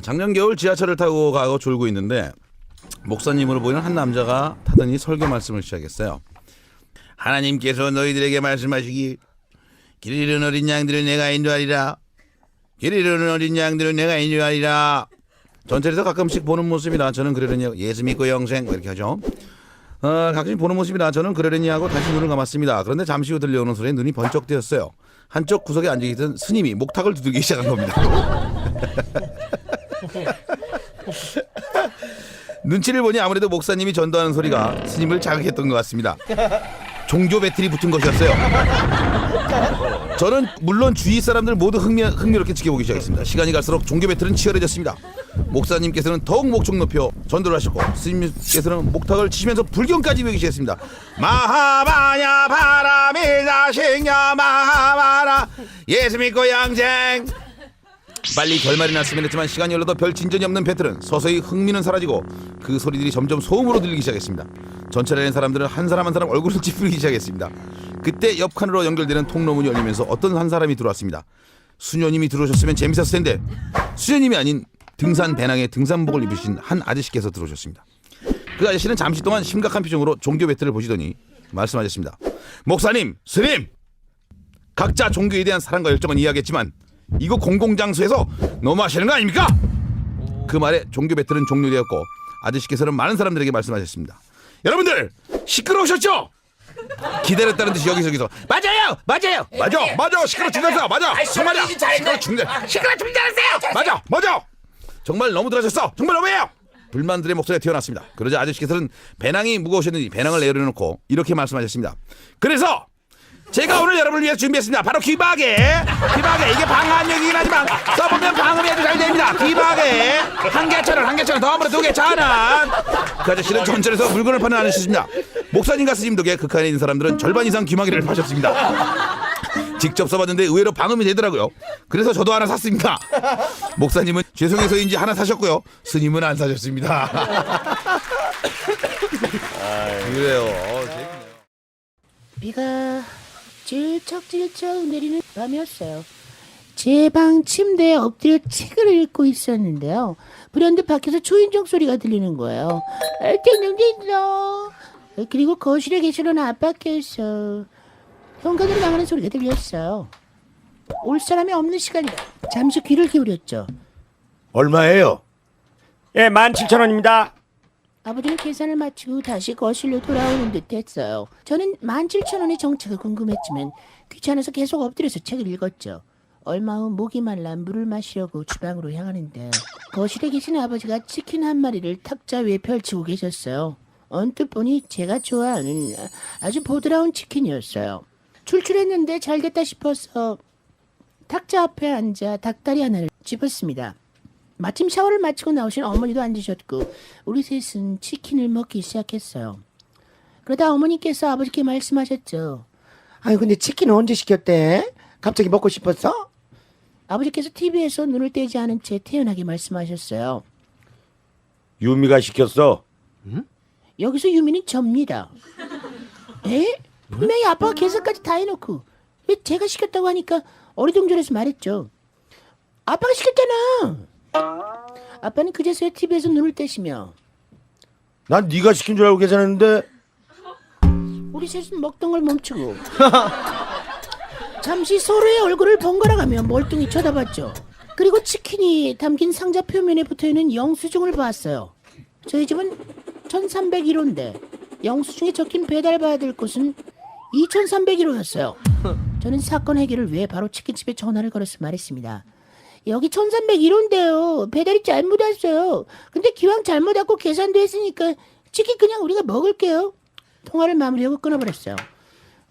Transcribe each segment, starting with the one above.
작년 겨울 지하철을 타고 가고 졸고 있는데 목사님으로 보이는 한 남자가 타더니 설교 말씀을 시작했어요. 하나님께서 너희들에게 말씀하시기 길 잃은 어린 양들을 내가 인도하리라. 길 잃은 어린 양들을 내가 인도하리라. 전철에서 가끔씩 보는 모습이라 저는 그러려니 예수 믿고 영생 이렇게 하죠. 가끔씩 보는 모습이라 저는 그러려니 하고 다시 눈을 감았습니다. 그런데 잠시 후 들려오는 소리에 눈이 번쩍 뜨였어요. 한쪽 구석에 앉아있던 스님이 목탁을 두들기 시작한 겁니다. 눈치를 보니 아무래도 목사님이 전도하는 소리가 스님을 자극했던 것 같습니다. 종교 배틀이 붙은 것이었어요. 저는 물론 주위 사람들 모두 흥미롭게 지켜보기 시작했습니다. 시간이 갈수록 종교 배틀은 치열해졌습니다. 목사님께서는 더욱 목청 높여 전도를 하셨고 스님께서는 목탁을 치시면서 불경까지 배우기 시작했습니다. 마하바냐 바라밀다 식냐 마하바라 예수 믿고 양생. 빨리 결말이 났으면 했지만 시간이 흘러도 별 진전이 없는 배틀은 서서히 흥미는 사라지고 그 소리들이 점점 소음으로 들리기 시작했습니다. 전철에 있는 사람들은 한 사람 한 사람 얼굴을 찌푸리기 시작했습니다. 그때 옆 칸으로 연결되는 통로문이 열리면서 어떤 한 사람이 들어왔습니다. 수녀님이 들어오셨으면 재밌었을 텐데 수녀님이 아닌 등산 배낭에 등산복을 입으신 한 아저씨께서 들어오셨습니다. 그 아저씨는 잠시 동안 심각한 표정으로 종교 배틀을 보시더니 말씀하셨습니다. 목사님, 스님, 각자 종교에 대한 사랑과 열정은 이해하겠지만 이거 공공장소에서 너무하시는 거 아닙니까? 그 말에 종교 배틀은 종료되었고 아저씨께서는 많은 사람들에게 말씀하셨습니다. 여러분들 시끄러우셨죠? 기다렸다는 듯이 여기저기서 맞아요 시끄러 죽였어 맞아 시끄러 죽였어요 맞아 정말 너무 들으셨어 정말 너무해요. 불만들의 목소리가 튀어났습니다. 그러자 아저씨께서는 배낭이 무거우셨는지 배낭을 내려놓고 이렇게 말씀하셨습니다. 그래서 제가 오늘 여러분을 위해서 준비했습니다. 바로 귀바게 이게 방한역이긴 하지만 써보면 방음이 아주 잘 됩니다. 귀바게 한 개천원 더하면 2개 천원. 그 아저씨는 전철에서 물건을 파는 아저씨입니다. 목사님과 스님 덕에 극한에 있는 사람들은 절반 이상 귀마개를 파셨습니다. 직접 써봤는데 의외로 방음이 되더라고요. 그래서 저도 하나 샀습니다. 목사님은 죄송해서인지 하나 사셨고요. 스님은 안 사셨습니다. 그래요. 재밌네요. 비가 질척질척 내리는 밤이었어요. 제 방 침대에 엎드려 책을 읽고 있었는데요. 불현듯 밖에서 초인종 소리가 들리는 거예요. 띵동띵동. 그리고 거실에 계시는 아빠께서 현관으로 나가는 소리가 들렸어요. 올 사람이 없는 시간이라 잠시 귀를 기울였죠. 얼마예요? 예, 17,000원입니다. 아버지는 계산을 마치고 다시 거실로 돌아오는 듯 했어요. 저는 17,000원의 정체가 궁금했지만 귀찮아서 계속 엎드려서 책을 읽었죠. 얼마 후 목이 말라 물을 마시려고 주방으로 향하는데 거실에 계신 아버지가 치킨 한 마리를 탁자 위에 펼치고 계셨어요. 언뜻 보니 제가 좋아하는 아주 보드라운 치킨이었어요. 출출했는데 잘됐다 싶어서 탁자 앞에 앉아 닭다리 하나를 집었습니다. 마침 샤워를 마치고 나오신 어머니도 앉으셨고 우리 셋은 치킨을 먹기 시작했어요. 그러다 어머니께서 아버지께 말씀하셨죠. 아니 근데 치킨은 언제 시켰대? 갑자기 먹고 싶었어? 아버지께서 TV에서 눈을 떼지 않은 채 태연하게 말씀하셨어요. 유미가 시켰어. 여기서 유미는 접니다. 에? 분명히 아빠가 계산까지 다 해놓고 왜 제가 시켰다고 하니까 어리둥절해서 말했죠. 아빠가 시켰잖아. 아빠는 그제서야 TV에서 눈을 떼시며 난 네가 시킨 줄 알고 계산했는데. 우리 셋은 먹던 걸 멈추고 잠시 서로의 얼굴을 번갈아가며 멀뚱히 쳐다봤죠. 그리고 치킨이 담긴 상자 표면에 붙어있는 영수증을 봤어요. 저희 집은 1301호인데 영수증에 적힌 배달받을 곳은 2301호였어요. 저는 사건 해결을 위해 바로 치킨집에 전화를 걸어서 말했습니다. 여기 1301호인데요. 배달이 잘못 왔어요. 근데 기왕 잘못 왔고 계산도 했으니까 치킨 그냥 우리가 먹을게요. 통화를 마무리하고 끊어버렸어요.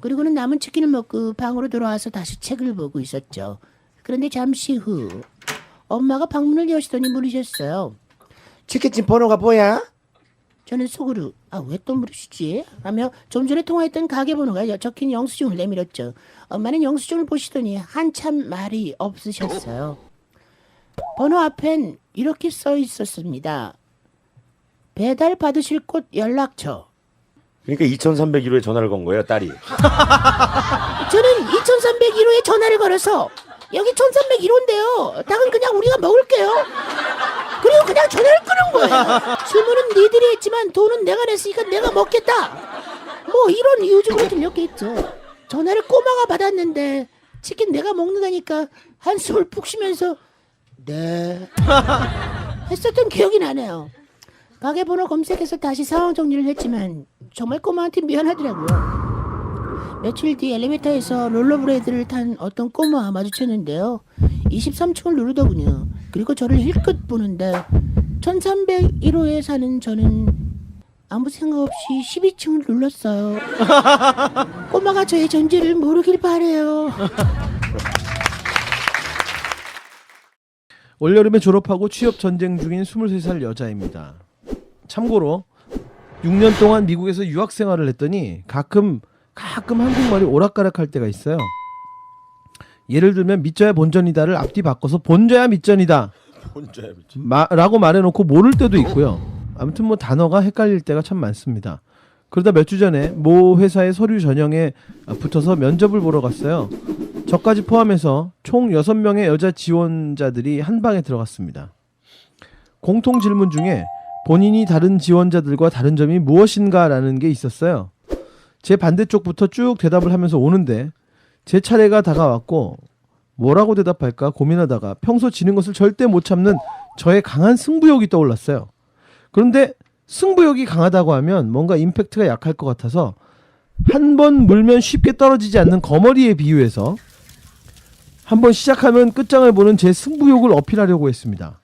그리고는 남은 치킨을 먹고 방으로 돌아와서 다시 책을 보고 있었죠. 그런데 잠시 후 엄마가 방문을 여시더니 물으셨어요. 치킨집 번호가 뭐야? 저는 속으로 왜 또 물으시지? 하며 좀 전에 통화했던 가게 번호가 적힌 영수증을 내밀었죠. 엄마는 영수증을 보시더니 한참 말이 없으셨어요. 번호 앞엔 이렇게 써 있었습니다. 배달 받으실 곳 연락처. 그러니까 2301호에 전화를 건 거예요, 딸이. 저는 2301호에 전화를 걸어서 여기 1301호인데요. 닭은 그냥 우리가 먹을게요. 그리고 그냥 전화를 끄는 거예요. 질문은 니들이 했지만 돈은 내가 냈으니까 내가 먹겠다. 뭐 이런 이유적으로 들렸겠죠. 전화를 꼬마가 받았는데 치킨 내가 먹는다니까 한숨을 푹 쉬면서 네 했었던 기억이 나네요. 가게 번호 검색해서 다시 상황 정리를 했지만 정말 꼬마한테 미안하더라고요. 며칠 뒤 엘리베이터에서 롤러브레이드를 탄 어떤 꼬마와 마주쳤는데요. 23층을 누르더군요. 그리고 저를 힐끗 보는데 1301호에 사는 저는 아무 생각 없이 12층을 눌렀어요. 꼬마가 저의 존재를 모르길 바래요. 올여름에 졸업하고 취업 전쟁 중인 23살 여자입니다. 참고로 6년 동안 미국에서 유학 생활을 했더니 가끔 한국말이 오락가락할 때가 있어요. 예를 들면 믿져야 본전이다를 앞뒤 바꿔서 본져야 믿전이다 라고 말해놓고 모를 때도 있고요. 아무튼 뭐 단어가 헷갈릴 때가 참 많습니다. 그러다 몇 주 전에 모 회사의 서류 전형에 붙어서 면접을 보러 갔어요. 저까지 포함해서 총 6명의 여자 지원자들이 한 방에 들어갔습니다. 공통 질문 중에 본인이 다른 지원자들과 다른 점이 무엇인가 라는 게 있었어요. 제 반대쪽부터 쭉 대답을 하면서 오는데 제 차례가 다가왔고 뭐라고 대답할까 고민하다가 평소 지는 것을 절대 못 참는 저의 강한 승부욕이 떠올랐어요. 그런데 승부욕이 강하다고 하면 뭔가 임팩트가 약할 것 같아서 한 번 물면 쉽게 떨어지지 않는 거머리에 비유해서 한번 시작하면 끝장을 보는 제 승부욕을 어필하려고 했습니다.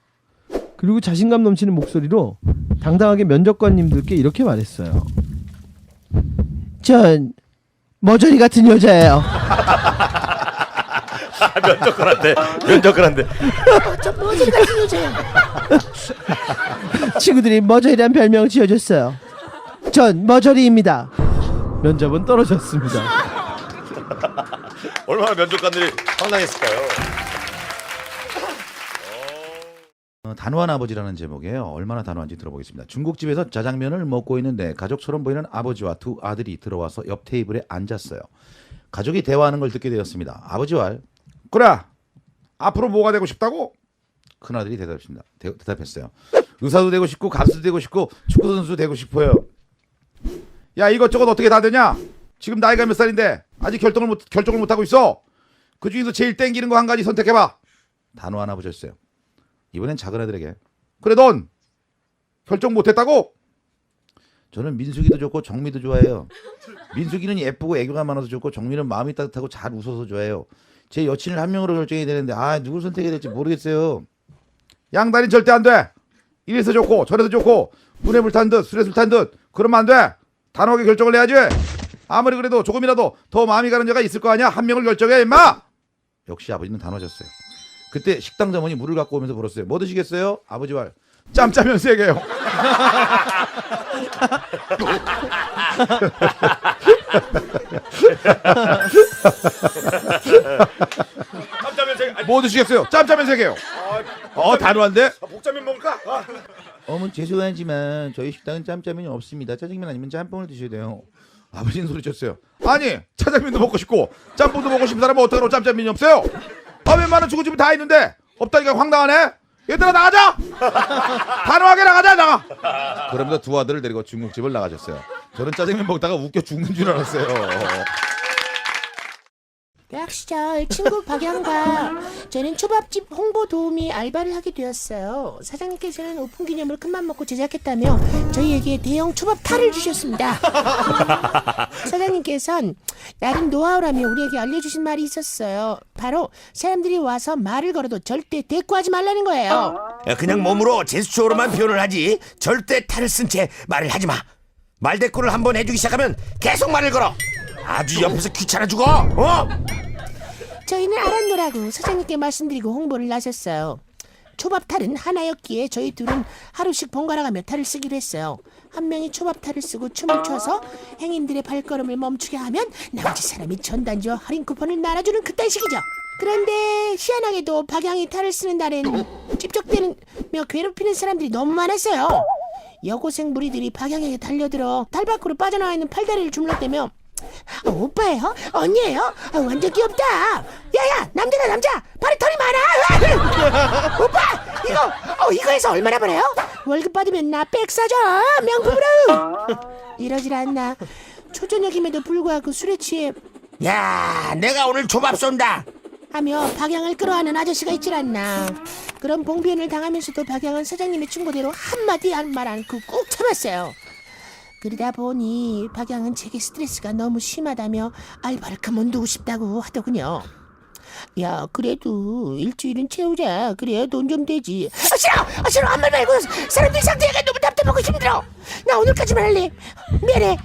그리고 자신감 넘치는 목소리로 당당하게 면접관님들께 이렇게 말했어요. 전 머저리 같은 여자예요. 면접관한테 저 머저리 같은 여자예요. 친구들이 머저리란 별명을 지어줬어요. 전 머저리입니다. 면접은 떨어졌습니다. 얼마나 면접관들이 황당했을까요? 단호한 아버지라는 제목이에요. 얼마나 단호한지 들어보겠습니다. 중국집에서 짜장면을 먹고 있는데 가족처럼 보이는 아버지와 두 아들이 들어와서 옆 테이블에 앉았어요. 가족이 대화하는 걸 듣게 되었습니다. 아버지와 그래. 앞으로 뭐가 되고 싶다고? 큰아들이 대답했어요. 의사도 되고 싶고 가수도 되고 싶고 축구선수 되고 싶어요. 야, 이것저것 어떻게 다 되냐? 지금 나이가 몇 살인데 아직 결정을 못 하고 있어. 그 중에서 제일 땡기는 거 한 가지 선택해봐. 단호한 아버지였어요. 이번엔 작은 아들에게 그래, 넌 결정 못 했다고? 저는 민숙이도 좋고 정미도 좋아해요. 민숙이는 예쁘고 애교가 많아서 좋고 정미는 마음이 따뜻하고 잘 웃어서 좋아해요. 제 여친을 한 명으로 결정해야 되는데 누굴 선택해야 될지 모르겠어요. 양다리는 절대 안 돼. 이래서 좋고 저래서 좋고 눈에 불 탄 듯 술에 술 탄 듯 그러면 안 돼. 단호하게 결정을 해야지. 아무리 그래도 조금이라도 더 마음이 가는 자가 있을 거 아니야. 한 명을 결정해 임마. 역시 아버지는 단호하셨어요. 그때 식당 점원이 물을 갖고 오면서 물었어요. 뭐 드시겠어요? 아버지 말. 짬짜면 3개요. 뭐 드시겠어요? 짬짜면 3개요. 단호한데? 복짜면 먹을까? 어머 죄송하지만 저희 식당은 짬짜면이 없습니다. 짜장면 아니면 짬뽕을 드셔야 돼요. 아버지는 소리쳤어요. 아니, 짜장면도 먹고 싶고 짬뽕도 먹고 싶은 사람은 어떡하라고 짬짜면이 없어요? 웬만한 중국집은 다 있는데 없다니까 황당하네. 얘들아 나가자. 단호하게 나가자. 나가. 그러면서 두 아들을 데리고 중국집을 나가셨어요. 저는 짜장면 먹다가 웃겨 죽는 줄 알았어요. 대학 시절 친구 박양과 저는 초밥집 홍보 도우미 알바를 하게 되었어요. 사장님께서는 오픈 기념으로 큰맘 먹고 제작했다며 저희에게 대형 초밥 탈을 주셨습니다. 사장님께서는 나름 노하우라며 우리에게 알려주신 말이 있었어요. 바로 사람들이 와서 말을 걸어도 절대 대꾸하지 말라는 거예요. 그냥 몸으로 제스처로만 표현을 하지 절대 탈을 쓴 채 말을 하지 마. 말대꾸를 한번 해주기 시작하면 계속 말을 걸어. 아주 옆에서 귀찮아 죽어. 저희는 알았노라고 사장님께 말씀드리고 홍보를 나섰어요. 초밥 탈은 하나였기에 저희 둘은 하루씩 번갈아가며 탈을 쓰기로 했어요. 한 명이 초밥 탈을 쓰고 춤을 춰서 행인들의 발걸음을 멈추게 하면 나머지 사람이 전단지와 할인 쿠폰을 나눠주는 그딴 식이죠. 그런데 희한하게도 박양이 탈을 쓰는 날엔 찝적대며 괴롭히는 사람들이 너무 많았어요. 여고생 무리들이 박양에게 달려들어 탈 밖으로 빠져나와 있는 팔다리를 주물렀다며 오빠예요? 언니예요? 완전 귀엽다. 야야 남자다 남자. 발에 털이 많아. 오빠 이거에서 얼마나 벌어요? 월급 받으면 나 백 사줘 명품으로. 이러질 않나. 초저녁임에도 불구하고 술에 취해 야, 내가 오늘 조밥 쏜다. 하며 박양을 끌어안는 아저씨가 있질 않나. 그런 봉변을 당하면서도 박양은 사장님의 충고대로 한마디 한 말 않고 꾹 참았어요. 그러다 보니 박양은 제게 스트레스가 너무 심하다며 알바를 그만두고 싶다고 하더군요. 야, 그래도 일주일은 채우자. 그래야 돈 좀 되지. 싫어 한 말 말고. 사람들 상태가 너무 답답하고 힘들어. 나 오늘까지만 할래. 미안해.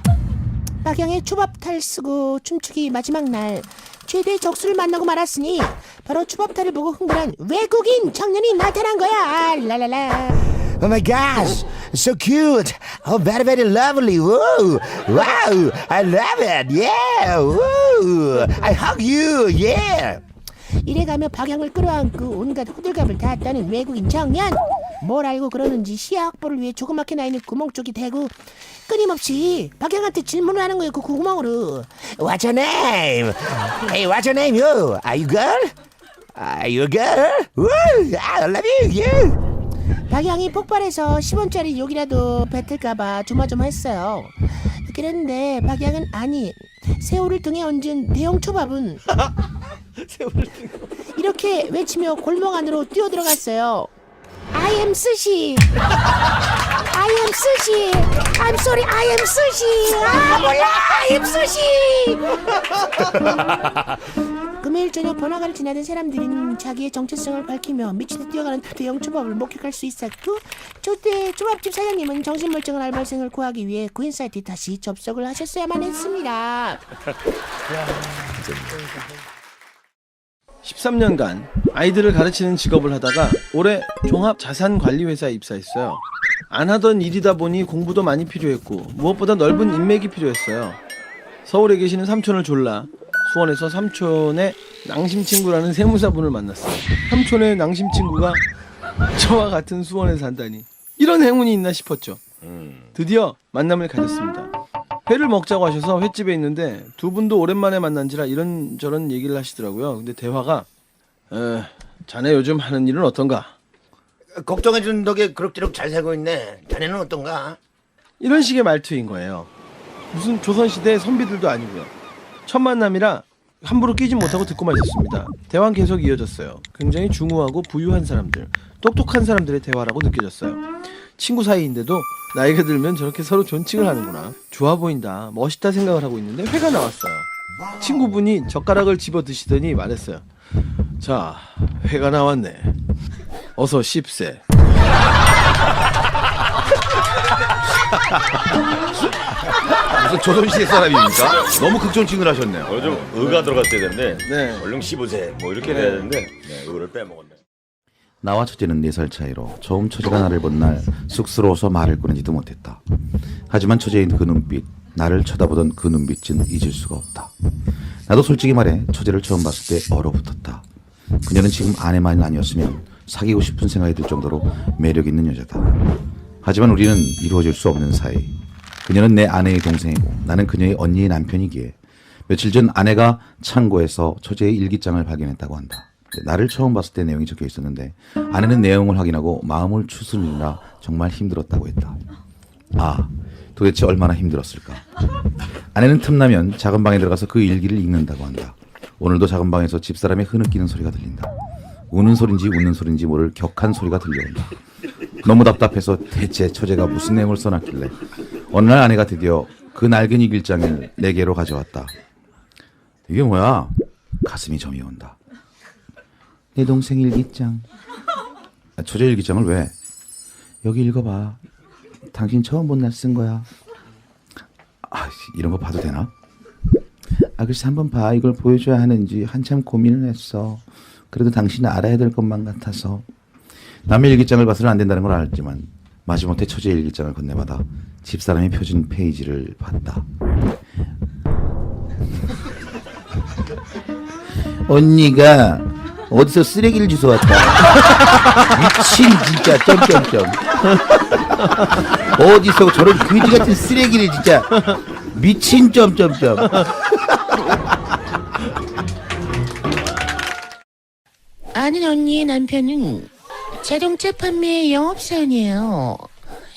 박양의 초밥탈 쓰고 춤추기 마지막 날, 최대의 적수를 만나고 말았으니 바로 초밥탈을 보고 흥분한 외국인 청년이 나타난 거야. 랄랄라. Oh my gosh, so cute. Oh, very, very lovely. Woo, wow, I love it. Yeah, woo, I hug you. Yeah. 이래가며 박양을 끌어안고 온갖 호들갑을 다 했다는 외국인 청년. 뭘 알고 그러는지 시야 확보를 위해 조그맣게 나 있는 구멍 쪽이 대고 끊임없이 박양한테 질문을 하는 거예요. 그 구멍으로. What's your name? Hey, what's your name? You? Are you girl? Are you a girl? Woo, I love you. You. 박양이 폭발해서 10원짜리 욕이라도 뱉을까봐 조마조마했어요. 그랬는데 박양은 아니, 새우를 등에 얹은 대형 초밥은 이렇게 외치며 골목 안으로 뛰어들어갔어요. I am 스시. I am 스시. I'm sorry, I am 스시. 아, 몰라, I am 스시. 금요일 저녁 번화가를 지나던 사람들은 자기의 정체성을 밝히며 미치듯 뛰어가는 대형 초밥을 목격할 수 있었고, 저때 초밥집 사장님은 정신멀쩡한 알바생을 구하기 위해 구인 사이트에 다시 접속을 하셨어야만 했습니다. 13년간 아이들을 가르치는 직업을 하다가 올해 종합자산관리회사에 입사했어요. 안 하던 일이다 보니 공부도 많이 필요했고 무엇보다 넓은 인맥이 필요했어요. 서울에 계시는 삼촌을 졸라 수원에서 삼촌의 낭심친구라는 세무사분을 만났어요. 삼촌의 낭심친구가 저와 같은 수원에 산다니 이런 행운이 있나 싶었죠. 드디어 만남을 가졌습니다. 회를 먹자고 하셔서 횟집에 있는데 두 분도 오랜만에 만난지라 이런저런 얘기를 하시더라고요. 근데 대화가 자네 요즘 하는 일은 어떤가? 걱정해주는 덕에 그럭저럭 잘 살고 있네. 자네는 어떤가? 이런 식의 말투인 거예요. 무슨 조선시대 선비들도 아니고요. 첫 만남이라 함부로 끼지 못하고 듣고만 있었습니다. 대화는 계속 이어졌어요. 굉장히 중후하고 부유한 사람들, 똑똑한 사람들의 대화라고 느껴졌어요. 친구 사이인데도 나이가 들면 저렇게 서로 존칭을 하는구나. 좋아 보인다, 멋있다 생각을 하고 있는데 회가 나왔어요. 친구분이 젓가락을 집어 드시더니 말했어요. 자, 회가 나왔네. 어서 씹세. 무슨 조선시대 사람입니까? 너무 극존칭을 하셨네요. 좀 의가 들어갔어야 되는데 네. 얼른 씹으세 뭐 이렇게 돼야 되는데 의를 빼먹었네. 나와 처제는 4살 차이로 처음 처제가 나를 본 날 쑥스러워서 말을 꺼내지도 못했다. 하지만 처제의 그 눈빛, 나를 쳐다보던 그 눈빛은 잊을 수가 없다. 나도 솔직히 말해 처제를 처음 봤을 때 얼어붙었다. 그녀는 지금 아내만 아니었으면 사귀고 싶은 생각이 들 정도로 매력 있는 여자다. 하지만 우리는 이루어질 수 없는 사이. 그녀는 내 아내의 동생이고 나는 그녀의 언니의 남편이기에 며칠 전 아내가 창고에서 처제의 일기장을 발견했다고 한다. 나를 처음 봤을 때 내용이 적혀 있었는데 아내는 내용을 확인하고 마음을 추스르느라 정말 힘들었다고 했다. 아, 도대체 얼마나 힘들었을까. 아내는 틈나면 작은 방에 들어가서 그 일기를 읽는다고 한다. 오늘도 작은 방에서 집사람의 흐느끼는 소리가 들린다. 우는 소린지 웃는 소린지 모를 격한 소리가 들려온다. 너무 답답해서 대체 처제가 무슨 내용을 써놨길래 어느 날 아내가 드디어 그 낡은 일기장을 내게로 가져왔다. 이게 뭐야? 가슴이 저미 온다. 내 동생 일기장. 처제 일기장을 왜? 여기 읽어봐. 당신 처음 본 날 쓴 거야. 아, 이런 거 봐도 되나? 아, 글쎄 한번 봐. 이걸 보여줘야 하는지 한참 고민을 했어. 그래도 당신은 알아야 될 것만 같아서. 남의 일기장을 봐서는 안 된다는 걸 알았지만 마지못해 처제의 일기장을 건네받아 집사람이 펴준 페이지를 봤다. 언니가 어디서 쓰레기를 주워왔다. 미친 진짜 점점점. 어디서 저런 그지 같은 쓰레기를 진짜 미친 점점점. 아는 언니의 남편은 자동차 판매 영업사원이에요.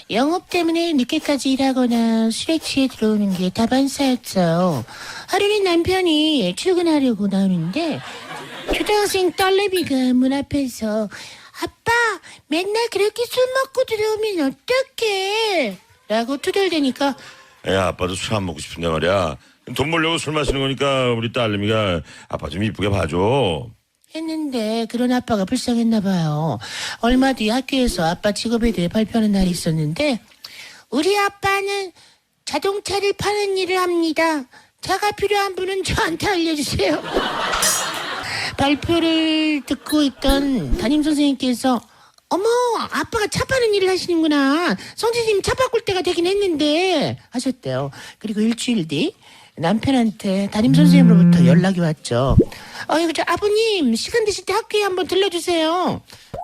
영업 때문에 늦게까지 일하거나 술에 취해 들어오는 게 다반사였어요. 하루는 남편이 출근하려고 나오는데 초등학생 딸내미가 문 앞에서 아빠 맨날 그렇게 술 먹고 들어오면 어떡해 라고 투덜대니까 야, 아빠도 술 안 먹고 싶은데 말이야. 돈 벌려고 술 마시는 거니까 우리 딸내미가 아빠 좀 이쁘게 봐줘. 했는데 그런 아빠가 불쌍했나 봐요. 얼마 뒤 학교에서 아빠 직업에 대해 발표하는 날이 있었는데 우리 아빠는 자동차를 파는 일을 합니다. 차가 필요한 분은 저한테 알려주세요. 발표를 듣고 있던 담임선생님께서 어머 아빠가 차 파는 일을 하시는구나. 성진님 차 바꿀 때가 되긴 했는데 하셨대요. 그리고 일주일 뒤 남편한테 담임선생님으로부터 연락이 왔죠. 이거 저 아버님 시간 되실 때 학교에 한번 들러주세요.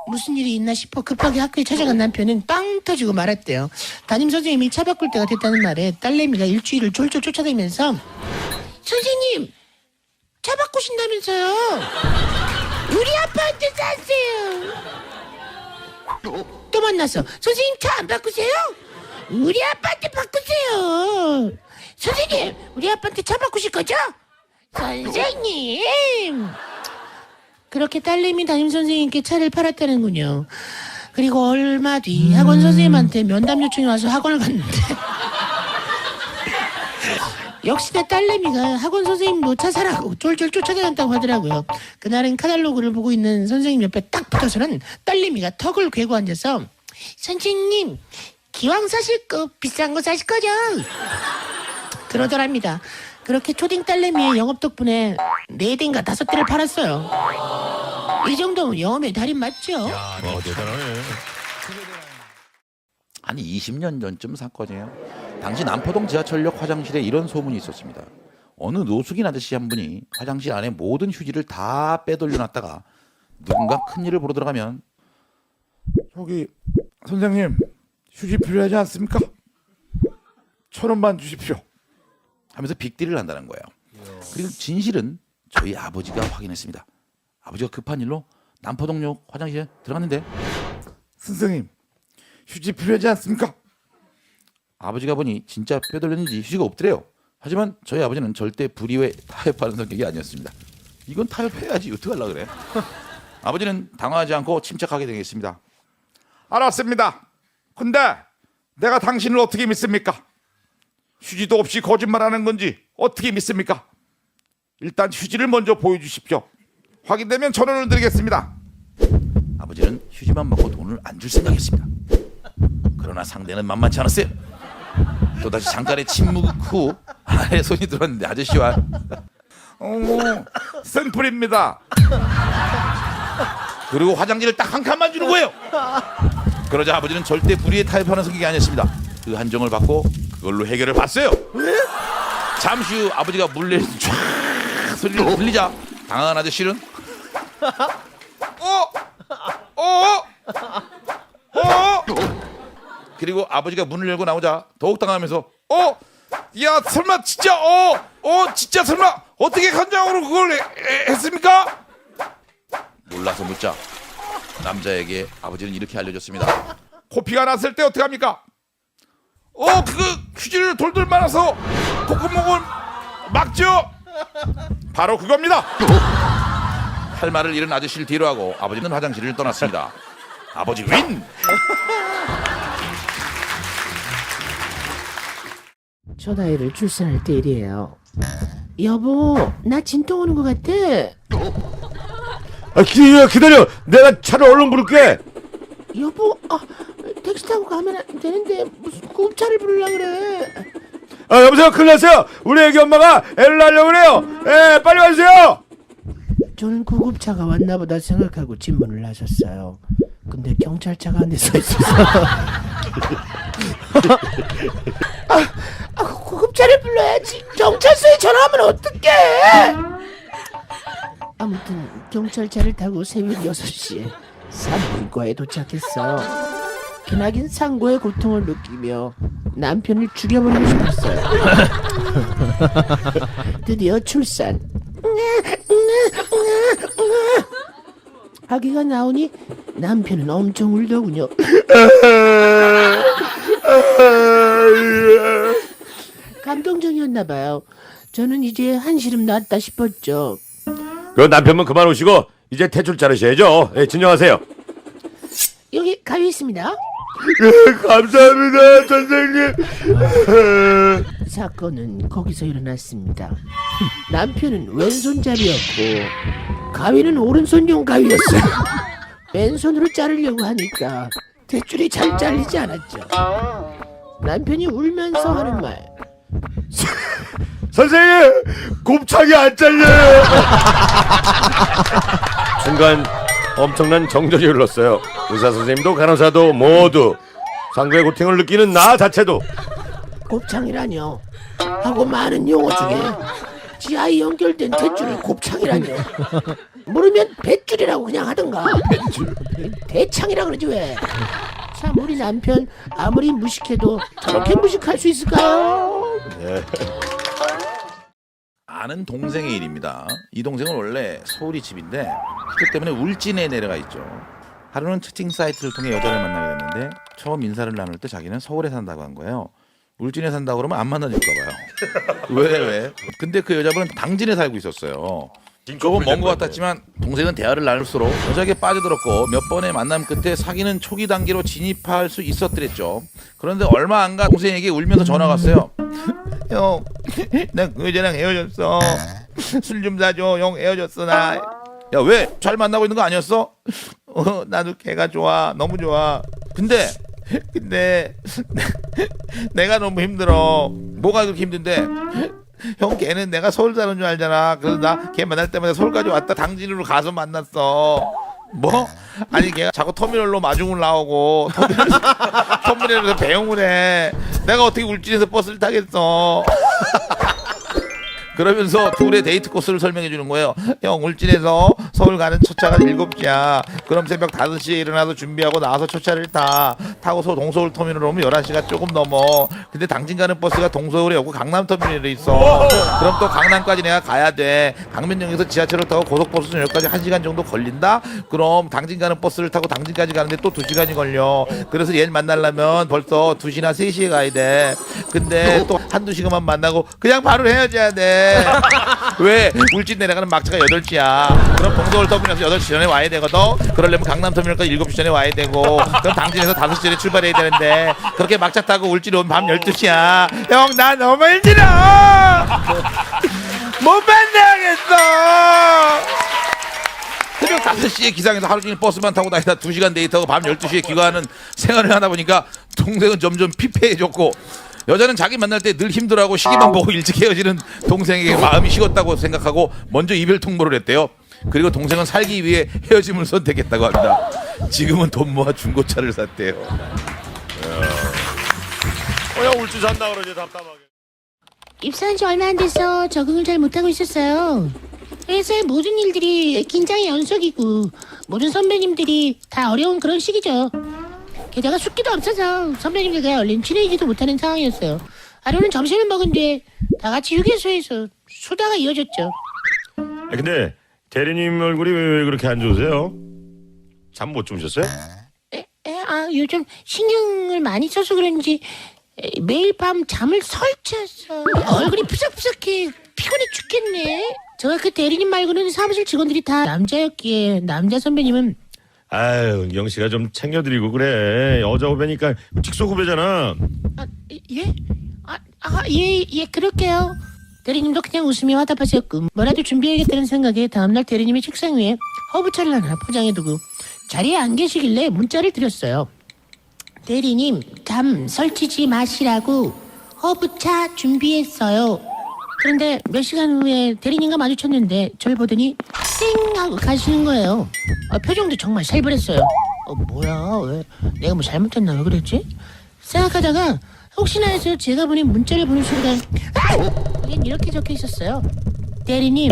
무슨 일이 있나 싶어 급하게 학교에 찾아간 남편은 빵 터지고 말았대요. 담임선생님이 차 바꿀 때가 됐다는 말에 딸내미가 일주일을 쫄쫄 쫓아다니면서 선생님 차 바꾸신다면서요. 우리 아빠한테 사세요. 또 만나서 선생님 차 안 바꾸세요? 우리 아빠한테 바꾸세요. 선생님 우리 아빠한테 차 바꾸실 거죠? 선생님. 그렇게 딸내미 담임선생님께 차를 팔았다는군요. 그리고 얼마 뒤 학원 선생님한테 면담 요청이 와서 학원을 갔는데 역시나 딸내미가 학원 선생님도 차 사라고 쫄쫄 쫓아다녔다고 하더라고요. 그날은 카탈로그를 보고 있는 선생님 옆에 딱 붙어서는 딸내미가 턱을 괴고 앉아서 선생님 기왕 사실 거 비싼 거 사실 거죠? 그러더랍니다. 그렇게 초딩 딸내미의 영업 덕분에 4대인가 5대를 팔았어요. 이 정도면 영업의 달인 맞죠? 대단하네. 한 20년 전쯤 사건이에요. 당시 남포동 지하철역 화장실에 이런 소문이 있었습니다. 어느 노숙인 아저씨 한 분이 화장실 안에 모든 휴지를 다 빼돌려놨다가 누군가 큰일을 보러 들어가면 저기 선생님 휴지 필요하지 않습니까? 1,000원만 주십시오. 하면서 빅딜을 한다는 거예요. 그리고 진실은 저희 아버지가 확인했습니다. 아버지가 급한 일로 남포동역 화장실에 들어갔는데 선생님 휴지 필요하지 않습니까? 아버지가 보니 진짜 빼돌렸는지 휴지가 없더래요. 하지만 저희 아버지는 절대 불의에 타협하는 성격이 아니었습니다. 이건 타협해야지 어떡하려고 그래. 아버지는 당황하지 않고 침착하게 되겠습니다. 알았습니다. 근데 내가 당신을 어떻게 믿습니까? 휴지도 없이 거짓말하는 건지 어떻게 믿습니까? 일단 휴지를 먼저 보여주십시오. 확인되면 1,000원을 드리겠습니다. 아버지는 휴지만 먹고 돈을 안 줄 생각이었습니다. 그러나 상대는 만만치 않았어요. 또다시 잠깐의 침묵 후 하나의 손이 들어왔는데 아저씨와 샘플입니다. 그리고 화장지를 딱 한 칸만 주는 거예요. 그러자 아버지는 절대 불의에 타협하는 성격이 아니었습니다. 그 한정을 받고 그걸로 해결을 봤어요. 잠시 후 아버지가 물레를 쫙 소리를 들리자 당황한 아저씨는 그리고 아버지가 문을 열고 나오자 더욱 당황하면서 야 설마 진짜 진짜 설마 어떻게 간장으로 그걸 했습니까? 몰라서 묻자 남자에게 아버지는 이렇게 알려줬습니다. 코피가 났을 때 어떡합니까? 그거 휴지를 돌돌 말아서 콧구멍을 막죠. 바로 그겁니다. 할 말을 잃은 아저씨를 뒤로하고 아버지는 화장실을 떠났습니다. 아버지 윈! 첫 아이를 출산할 때 일이에요. 여보 나 진통 오는 것 같아. 기다려. 내가 차를 얼른 부를게. 여보 택시 타고 가면 안 되는데 무슨 구급차를 부르려 그래. 여보세요. 큰일 났어요. 우리 애기 엄마가 애를 낳으려고 그래요. 빨리 와주세요. 저는 구급차가 왔나 보다 생각하고 집문을 나섰어요. 근데 경찰차가 안에 서 있어서 구급차를 불러야지. 경찰서에 전화하면 어떡해. 아무튼 경찰차를 타고 새벽 6시에 산부인과에 도착했어요. 기나긴 상고의 고통을 느끼며 남편을 죽여버리고 싶었어요. 드디어 출산. 아기가 나오니 남편은 엄청 울더군요. 감동적이었나봐요. 저는 이제 한시름 났다 싶었죠. 그 남편분 그만 오시고 이제 퇴출 자르셔야죠. 예, 진정하세요. 여기 가위 있습니다. 감사합니다, 선생님. 사건은 거기서 일어났습니다. 남편은 왼손잡이였고 가위는 오른손용 가위였어요. 왼손으로 자르려고 하니까 대줄이 잘 잘리지 않았죠. 남편이 울면서 하는 말. 선생님, 곱창이 안 잘려요. 순간 엄청난 정전이 흘렀어요. 의사 선생님도 간호사도 모두 상부의 고통을 느끼는 나 자체도 곱창이라뇨 하고 많은 용어 중에 지하에 연결된 대줄을 곱창이라뇨. 모르면 뱃줄이라고 그냥 하던가. 대창이라 그러지 왜. 참 우리 남편 아무리 무식해도 저렇게 무식할 수 있을까요? 아는 동생의 일입니다. 이 동생은 원래 서울이 집인데 학교 때문에 울진에 내려가 있죠. 하루는 채팅 사이트를 통해 여자를 만나게 됐는데 처음 인사를 나눌 때 자기는 서울에 산다고 한 거예요. 울진에 산다고 그러면 안 만나줄까 봐요. 왜? 근데 그 여자분은 당진에 살고 있었어요. 조금 먼 것 같았지만 동생은 대화를 나눌수록 여자에게 빠져들었고 몇 번의 만남 끝에 사귀는 초기 단계로 진입할 수 있었더랬죠. 그런데 얼마 안 가 동생에게 울면서 전화가 왔어요. 형, 나 그 여자랑 헤어졌어. 술 좀 사줘. 형 헤어졌어 나. 야, 왜? 잘 만나고 있는 거 아니었어? 나도 걔가 좋아. 너무 좋아. 근데 내가 너무 힘들어. 뭐가 그렇게 힘든데? 형 걔는 내가 서울 사는 줄 알잖아. 그래서 나 걔 만날 때마다 서울까지 왔다 당진으로 가서 만났어. 뭐? 아니 걔가 자꾸 터미널로 마중을 나오고 터미널에서 배웅을 해. 내가 어떻게 울진에서 버스를 타겠어. 그러면서 둘의 데이트 코스를 설명해 주는 거예요. 형, 울진에서 서울 가는 첫차가 7시야. 그럼 새벽 5시에 일어나서 준비하고 나와서 첫차를 타고서 동서울 터미널 오면 11시가 조금 넘어. 근데 당진 가는 버스가 동서울에 없고 강남 터미널에 있어. 그럼 또 강남까지 내가 가야 돼. 강변역에서 지하철을 타고 고속버스역까지 1시간 정도 걸린다? 그럼 당진 가는 버스를 타고 당진까지 가는데 또 2시간이 걸려. 그래서 얘를 만나려면 벌써 2시나 3시에 가야 돼. 근데 또 한두 시간만 만나고 그냥 바로 헤어져야 돼. 왜? 울진 내려가는 막차가 8시야. 그럼 동서울 터미널에서 8시 전에 와야 되거든. 그러려면 강남 터미널까지 7시 전에 와야 되고, 그럼 당진에서 5시 전에 출발해야 되는데 그렇게 막차 타고 울진 오면 밤 12시야. 형, 나 너무 힘들어. 못 만나겠어. 새벽 5시에 기상해서 하루 종일 버스만 타고 다니다 2시간 데이트하고 밤 12시에 귀가하는 생활을 하다 보니까 동생은 점점 피폐해졌고, 여자는 자기 만날 때 늘 힘들어하고 시기만 보고 일찍 헤어지는 동생에게 마음이 식었다고 생각하고 먼저 이별 통보를 했대요. 그리고 동생은 살기 위해 헤어짐을 선택했다고 합니다. 지금은 돈 모아 중고차를 샀대요. 야, 울진 산다 그러지 답답하게. 입사한 지 얼마 안 돼서 적응을 잘 못하고 있었어요. 회사의 모든 일들이 긴장의 연속이고 모든 선배님들이 다 어려운 그런 시기죠. 게다가 숙기도 없어서 선배님들과 얼른 친해지지도 못하는 상황이었어요. 하루는 점심을 먹은 뒤에 다 같이 휴게소에서 수다가 이어졌죠. 근데 대리님 얼굴이 왜 그렇게 안 좋으세요? 잠 못 주무셨어요? 요즘 신경을 많이 써서 그런지 매일 밤 잠을 설쳐서 얼굴이 푸석푸석해 피곤해 죽겠네. 제가 그 대리님 말고는 사무실 직원들이 다 남자였기에 남자 선배님은 아유, 영씨가 좀 챙겨드리고 그래. 여자 후배니까 직속 후배잖아. 예? 예, 그럴게요. 대리님도 그냥 웃으며 화답하셨고 뭐라도 준비해야겠다는 생각에 다음날 대리님의 책상 위에 허브차를 하나 포장해두고 자리에 안 계시길래 문자를 드렸어요. 대리님, 잠 설치지 마시라고 허브차 준비했어요. 그런데 몇 시간 후에 대리님과 마주쳤는데 저를 보더니 쌩 하고 가시는 거예요. 표정도 정말 살벌했어요. 뭐야, 왜 내가 뭐 잘못했나, 왜 그랬지? 생각하다가 혹시나 해서 제가 보낸 문자를 보는 순간 거긴 이렇게 적혀 있었어요. 대리님,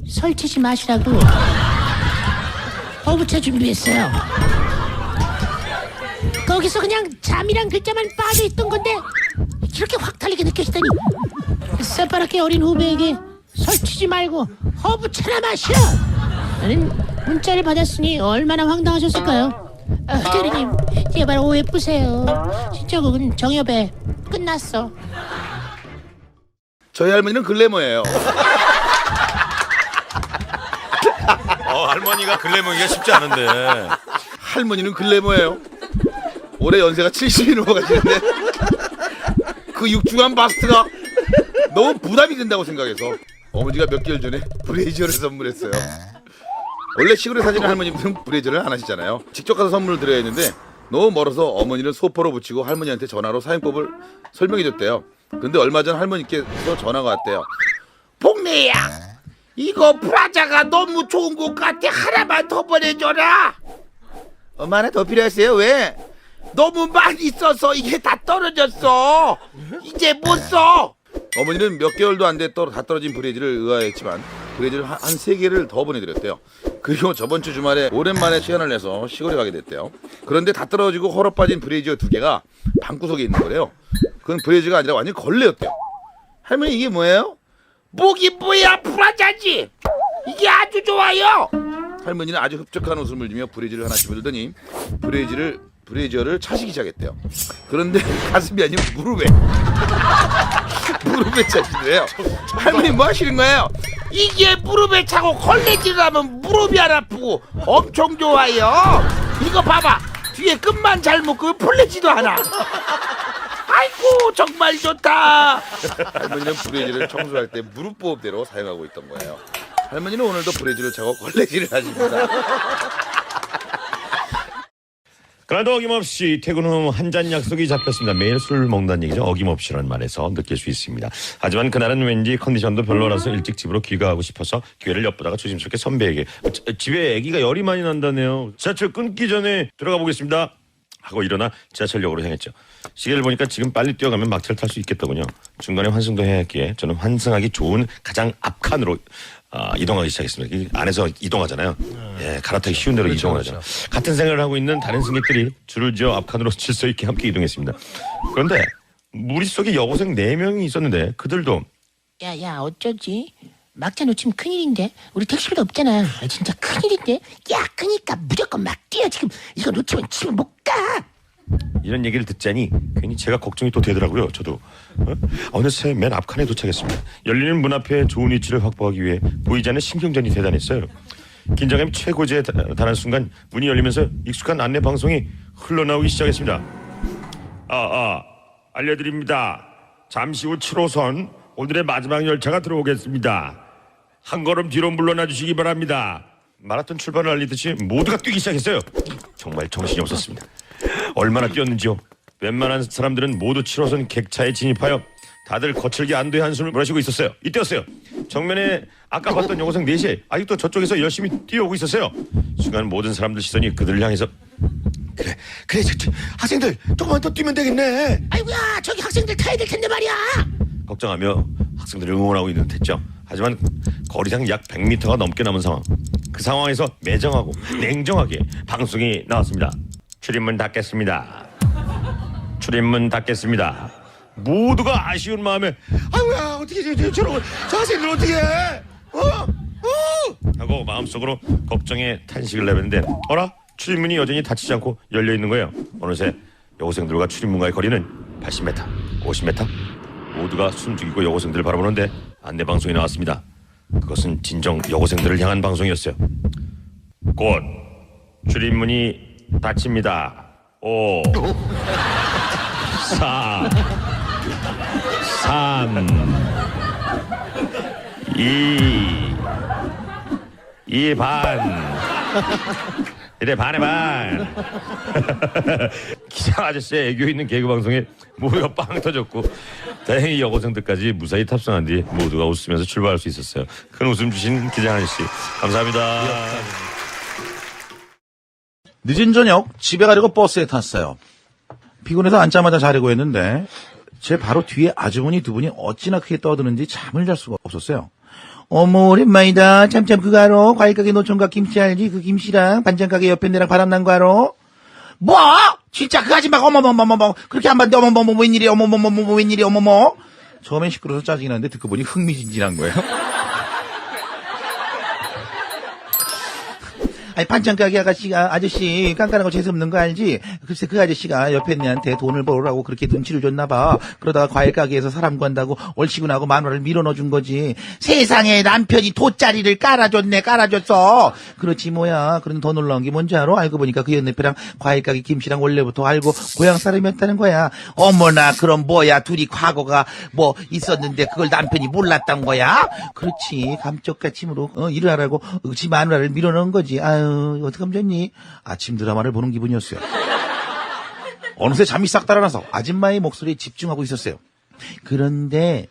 설치지 마시라고 허브차 준비했어요. 거기서 그냥 잠이란 글자만 빠져있던 건데 이렇게 확 달리게 느껴지다니. 새파랗게 어린 후배에게 설치지 말고 허브차나 마셔! 나는 문자를 받았으니 얼마나 황당하셨을까요? 대리님, 제발 오해 푸세요. 신청곡은 정엽의 끝났어. 저희 할머니는 글래머예요. 할머니가 글래머기가 쉽지 않은데. 할머니는 글래머예요. 올해 연세가 70이 넘어가시는데 그 육중한 바스트가 너무 부담이 된다고 생각해서 어머니가 몇 개월 전에 브레이저를 선물했어요. 원래 시골에 사시는 할머님들은 브레이저를 안 하시잖아요. 직접 가서 선물을 드려야 했는데 너무 멀어서 어머니는 소포로 붙이고 할머니한테 전화로 사용법을 설명해 줬대요. 근데 얼마 전 할머니께서 전화가 왔대요. 복내야, 이거 브라자가 너무 좋은 것 같아. 하나만 더 보내줘라. 엄마 하나 더 필요하세요? 왜? 너무 많이 써서 이게 다 떨어졌어. 이제 못 써. 어머니는 몇 개월도 안 돼 다 떨어진 브레이즈를 의아했지만 브레이즈를 한 3개를 더 보내드렸대요. 그리고 저번 주 주말에 오랜만에 시간을 내서 시골에 가게 됐대요. 그런데 다 떨어지고 헐어 빠진 브레이즈 2개가 방구석에 있는 거래요. 그건 브레이즈가 아니라 완전 걸레였대요. 할머니 이게 뭐예요? 목이 뭐야, 브라자지. 이게 아주 좋아요. 할머니는 아주 흡족한 웃음을 지며 브레이즈를 하나 집어들더니 브레이저를 차시기 시작했대요. 그런데 가슴이 아닌 무릎에 차시더래요. 할머니 뭐 하시는 거예요? 이게 무릎에 차고 걸레질을 하면 무릎이 안 아프고 엄청 좋아요. 이거 봐봐, 뒤에 끝만 잘 묶으면 풀리지도 않아. 아이고 정말 좋다. 할머니는 브레이즈를 청소할 때 무릎 보호대로 사용하고 있던 거예요. 할머니는 오늘도 브레이즈를 차고 걸레질을 하십니다. 그래도 어김없이 퇴근 후 한 잔 약속이 잡혔습니다. 매일 술 먹는다는 얘기죠. 어김없이라는 말에서 느낄 수 있습니다. 하지만 그날은 왠지 컨디션도 별로라서 일찍 집으로 귀가하고 싶어서 기회를 엿보다가 조심스럽게 선배에게 집에 아기가 열이 많이 난다네요. 지하철 끊기 전에 들어가 보겠습니다 하고 일어나 지하철역으로 향했죠. 시계를 보니까 지금 빨리 뛰어가면 막차를 탈 수 있겠더군요. 중간에 환승도 해야 했기에 저는 환승하기 좋은 가장 앞칸으로 이동하기 시작했습니다. 이 안에서 이동하잖아요. 예, 갈아타기 쉬운 대로 이동을 하죠. 같은 생각을 하고 있는 다른 승객들이 줄을 지어 앞칸으로 질서 있게 함께 이동했습니다. 그런데 무릿속에 여고생 4명이 있었는데 그들도 야, 어쩌지? 막차 놓치면 큰일인데. 우리 택시비도 없잖아. 진짜 큰일인데. 야, 그니까 무조건 막 뛰어. 지금 이거 놓치면 집에 못 가. 이런 얘기를 듣자니 괜히 제가 걱정이 또 되더라고요. 저도 어느새 맨 앞칸에 도착했습니다. 열리는 문 앞에 좋은 위치를 확보하기 위해 보이지 않는 신경전이 대단했어요. 긴장감이 최고조에 달한 순간 문이 열리면서 익숙한 안내 방송이 흘러나오기 시작했습니다. 알려드립니다. 잠시 후 7호선 오늘의 마지막 열차가 들어오겠습니다. 한 걸음 뒤로 물러나 주시기 바랍니다. 마라톤 출발을 알리듯이 모두가 뛰기 시작했어요. 정말 정신이 없었습니다. 얼마나 뛰었는지요. 웬만한 사람들은 모두 7호선 객차에 진입하여 다들 거칠게 안도의 한숨을 몰아쉬고 있었어요. 이때였어요. 정면에 아까 봤던 여고생 4시 아직도 저쪽에서 열심히 뛰어오고 있었어요. 순간 모든 사람들 시선이 그들을 향해서 그래 학생들 조금만 더 뛰면 되겠네. 아이고야, 저기 학생들 타야 될 텐데 말이야. 걱정하며 학생들을 응원하고 있는 듯했죠. 하지만 거리상 약 100m가 넘게 남은 상황. 그 상황에서 매정하고 냉정하게 방송이 나왔습니다. 출입문 닫겠습니다. 출입문 닫겠습니다. 모두가 아쉬운 마음에 아이고야 어떻게 저 학생들 어떻게 해? 하고 마음속으로 걱정의 탄식을 내뱉는데 어라? 출입문이 여전히 닫히지 않고 열려있는 거예요. 어느새 여고생들과 출입문과의 거리는 80m, 50m. 모두가 숨죽이고 여고생들을 바라보는데 안내방송이 나왔습니다. 그것은 진정 여고생들을 향한 방송이었어요. 곧 출입문이 닫힙니다. 5 4 3 2 반 이래 반에 반. 기장 아저씨의 애교 있는 개그 방송에 모두가 빵 터졌고 다행히 여고생들까지 무사히 탑승한 뒤 모두가 웃으면서 출발할 수 있었어요. 큰 웃음 주신 기장 아저씨 감사합니다. 늦은 저녁 집에 가려고 버스에 탔어요. 피곤해서 앉자마자 자려고 했는데 제 바로 뒤에 아주머니 2분이 어찌나 크게 떠드는지 잠을 잘 수가 없었어요. 어머 오랜만이다. 참참 그거 알아? 과일가게 노총각 김씨 알지? 그 김씨랑 반찬가게 옆에 내랑 바람난 거 알아? 뭐? 진짜 그거 하지 마. 어머머머머머 그렇게 안 봤는데 어머머머 웬일이야 어머머머머 웬일이야 어머머. 처음엔 시끄러워서 짜증이 나는데 듣고 보니 흥미진진한 거예요. 아니 반찬 가게 아저씨 깐깐하고 재수없는 거 알지? 글쎄 그 아저씨가 옆에 애한테 돈을 벌으라고 그렇게 눈치를 줬나 봐. 그러다가 과일 가게에서 사람 구한다고 얼씨구나고 10,000원을 밀어넣어준 거지. 세상에 남편이 돗자리를 깔아줬어. 그렇지 뭐야. 그런데 더 놀라운 게 뭔지 알아? 알고 보니까 그 연애표랑 과일 가게 김씨랑 원래부터 알고 고향 사람이었다는 거야. 어머나 그럼 뭐야 둘이 과거가 뭐 있었는데 그걸 남편이 몰랐던 거야? 그렇지 감쪽같이 일을 하라고 지 마누라를 밀어넣은 거지. 아유 어떡하면 좋니? 아침 드라마를 보는 기분이었어요. 어느새 잠이 싹 달아나서 아줌마의 목소리에 집중하고 있었어요. 그런데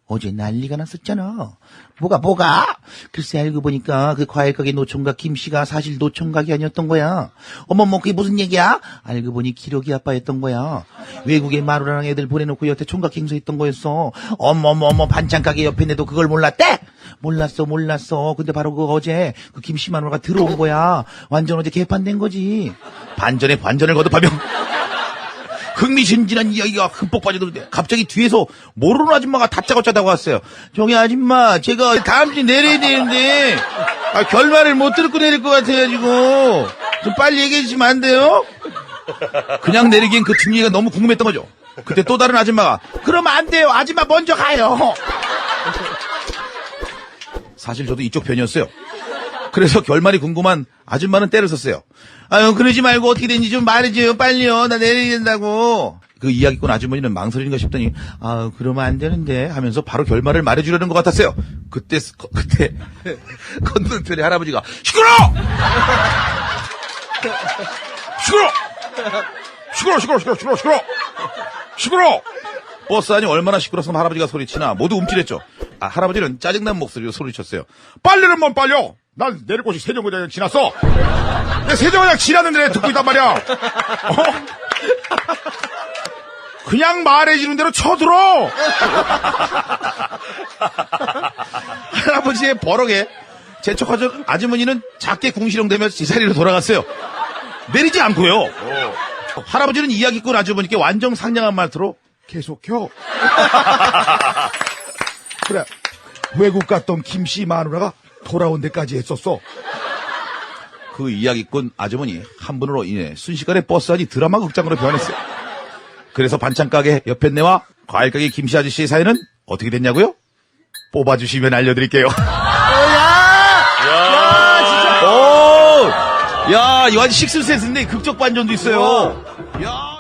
어제 난리가 났었잖아. 뭐가? 글쎄 알고 보니까 그 과일가게 노총각 김씨가 사실 노총각이 아니었던 거야. 어머머 그게 무슨 얘기야? 알고 보니 기러기 아빠였던 거야. 외국에 마누라랑 애들 보내놓고 여태 총각 행세했던 거였어. 어머머머 반찬가게 옆에 내도 그걸 몰랐대? 몰랐어. 근데 바로 그 어제 그 김씨 마누라가 들어온 거야. 완전 어제 개판된 거지. 반전에 반전을 거듭하며 흥미진진한 이야기가 흠뻑 빠져들는데 갑자기 뒤에서 모르는 아줌마가 다짜고짜 다가왔어요. 저기 아줌마 제가 다음 주에 내려야 되는데 결말을 못 듣고 내릴 것 같아가지고 좀 빨리 얘기해 주시면 안 돼요? 그냥 내리기엔 그 뒷얘기가 너무 궁금했던 거죠. 그때 또 다른 아줌마가 그러면 안 돼요. 아줌마 먼저 가요. 사실 저도 이쪽 편이었어요. 그래서 결말이 궁금한 아줌마는 때를 썼어요. 아유 그러지 말고 어떻게 된지 좀 말해줘요. 빨리요. 나 내려야 된다고. 그 이야기꾼 아주머니는 망설이는가 싶더니 그러면 안 되는데 하면서 바로 결말을 말해주려는 것 같았어요. 그때 건너편에 할아버지가 시끄러! 버스 안이 얼마나 시끄러서 할아버지가 소리치나 모두 움찔했죠. 할아버지는 짜증난 목소리로 소리쳤어요. 빨리는 뭔 빨려? 난 내릴 곳이 세정거장 지났어. 내 세정거장 지났는데 듣고 있단 말이야. 그냥 말해주는 대로 쳐들어. 할아버지의 버럭에 재촉하던 아주머니는 작게 궁시렁대며 지사리로 돌아갔어요. 내리지 않고요. 할아버지는 이야기꾼 아주머니께 완전 상냥한 말투로 계속혀. 그래 외국 갔던 김씨 마누라가 돌아온 데까지 했었어. 그 이야기꾼 아주머니 한 분으로 인해 순식간에 버스 안이 드라마 극장으로 변했어요. 그래서 반찬가게 옆에네와 과일가게 김씨 아저씨의 사연은 어떻게 됐냐고요? 뽑아주시면 알려드릴게요. 야, 이거 아주 식스센스인데 극적 반전도 있어요. 야.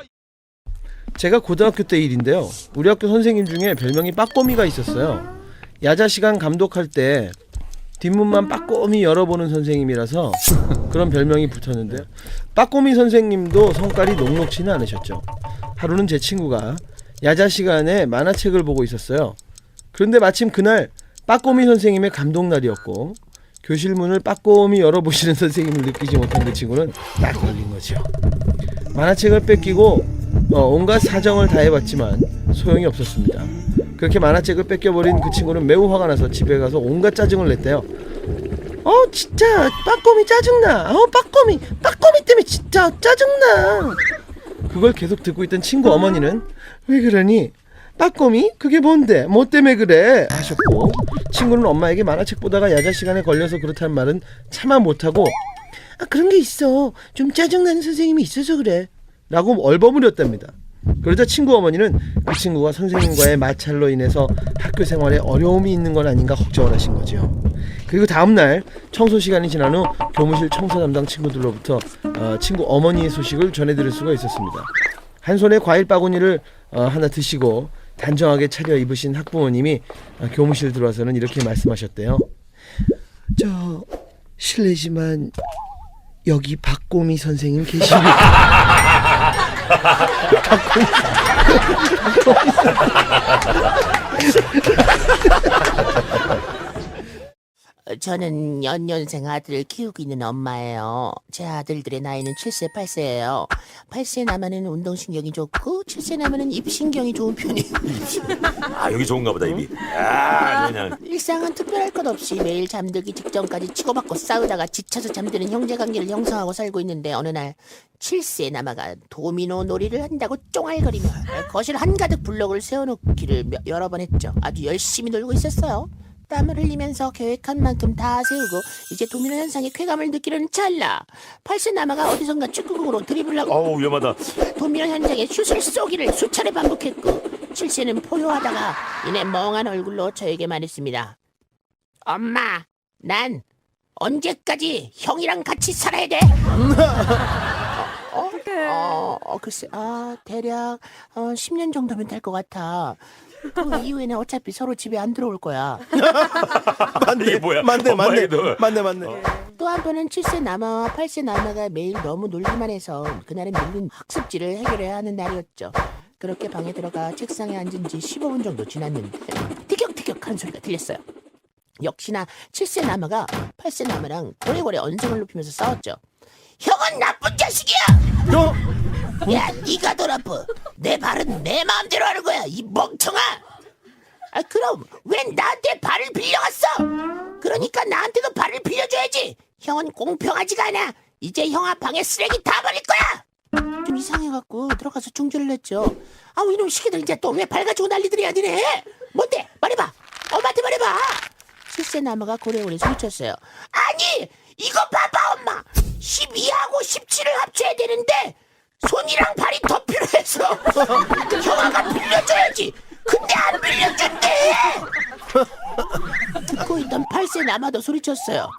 제가 고등학교 때 일인데요. 우리 학교 선생님 중에 별명이 빠꼬미가 있었어요. 야자 시간 감독할 때 뒷문만 빠꼬미 열어보는 선생님이라서 그런 별명이 붙었는데요. 빠꼬미 선생님도 성깔이 녹록지는 않으셨죠. 하루는 제 친구가 야자 시간에 만화책을 보고 있었어요. 그런데 마침 그날 빠꼬미 선생님의 감독날이었고 교실 문을 빠꼬미 열어보시는 선생님을 느끼지 못한 그 친구는 딱 걸린 거죠. 만화책을 뺏기고 온갖 사정을 다 해봤지만 소용이 없었습니다. 그렇게 만화책을 뺏겨버린 그 친구는 매우 화가 나서 집에 가서 온갖 짜증을 냈대요. 진짜 빠꼬미 짜증나. 빠꼬미 때문에 진짜 짜증나. 그걸 계속 듣고 있던 친구 어머니는 왜 그러니? 빠꼬미? 그게 뭔데? 뭐 때문에 그래? 하셨고 친구는 엄마에게 만화책 보다가 야자 시간에 걸려서 그렇다는 말은 차마 못하고 그런 게 있어. 좀 짜증나는 선생님이 있어서 그래 라고 얼버무렸답니다. 그러자 친구 어머니는 그 친구가 선생님과의 마찰로 인해서 학교 생활에 어려움이 있는 건 아닌가 걱정을 하신 거죠. 그리고 다음날 청소 시간이 지난 후 교무실 청소 담당 친구들로부터 친구 어머니의 소식을 전해드릴 수가 있었습니다. 한 손에 과일 바구니를 하나 드시고 단정하게 차려입으신 학부모님이 교무실 들어와서는 이렇게 말씀하셨대요. 실례지만 여기 박꼬미 선생님 계십니까? 저는 연년생 아들을 키우고 있는 엄마예요. 제 아들들의 나이는 7세, 8세예요. 8세 나면은 운동신경이 좋고 7세 나면은 입신경이 좋은 편이에요. 여기 좋은가 보다 입이. 그냥. 일상은 특별할 것 없이 매일 잠들기 직전까지 치고받고 싸우다가 지쳐서 잠드는 형제관계를 형성하고 살고 있는데 어느 날 7세 남아가 도미노 놀이를 한다고 쫑알거리며 거실 한가득 블록을 세워놓기를 여러 번 했죠. 아주 열심히 놀고 있었어요. 땀을 흘리면서 계획한 만큼 다 세우고 이제 도미노 현상의 쾌감을 느끼려는 찰나 팔세나마가 어디선가 축구공으로 드리블하고 어우 위험하다. 도미노 현장에 슛을 쏘기를 수차례 반복했고 칠세는 포효하다가 이내 멍한 얼굴로 저에게 말했습니다. 엄마, 난 언제까지 형이랑 같이 살아야 돼? 글쎄, 대략 10년 정도면 될 것 같아. 그 이후에는 어차피 서로 집에 안 들어올 거야. 이게 뭐야? 맞네. 또 한 번은 7세 남아와 8세 남아가 매일 너무 놀기만 해서 그날은 밀린 학습지를 해결해야 하는 날이었죠. 그렇게 방에 들어가 책상에 앉은 지 15분 정도 지났는데 티격태격 하는 소리가 들렸어요. 역시나 7세 남아가 8세 남아랑 고래고래 언성을 높이면서 싸웠죠. 형은 나쁜 자식이야! 야, 네가 더 나빠. 내 발은 내 마음대로 하는 거야, 이 멍청아! 그럼 왜 나한테 발을 빌려갔어? 그러니까 나한테도 발을 빌려줘야지. 형은 공평하지가 않아. 이제 형아 방에 쓰레기 다 버릴 거야. 좀 이상해갖고 들어가서 중재를 했죠. 이놈 시키들 이제 또 왜 발 가지고 난리들이야 니네? 뭔데? 말해봐. 엄마한테 말해봐. 7세 남아가 고래고래 소리쳤어요. 아니 이거 봐봐 엄마. 12하고 17을 합쳐야 되는데 손이랑 발이 더 필요해서 형아가 빌려줘야지. 근데 안 빌려준대. 듣고 있던 8세 남아도 소리쳤어요.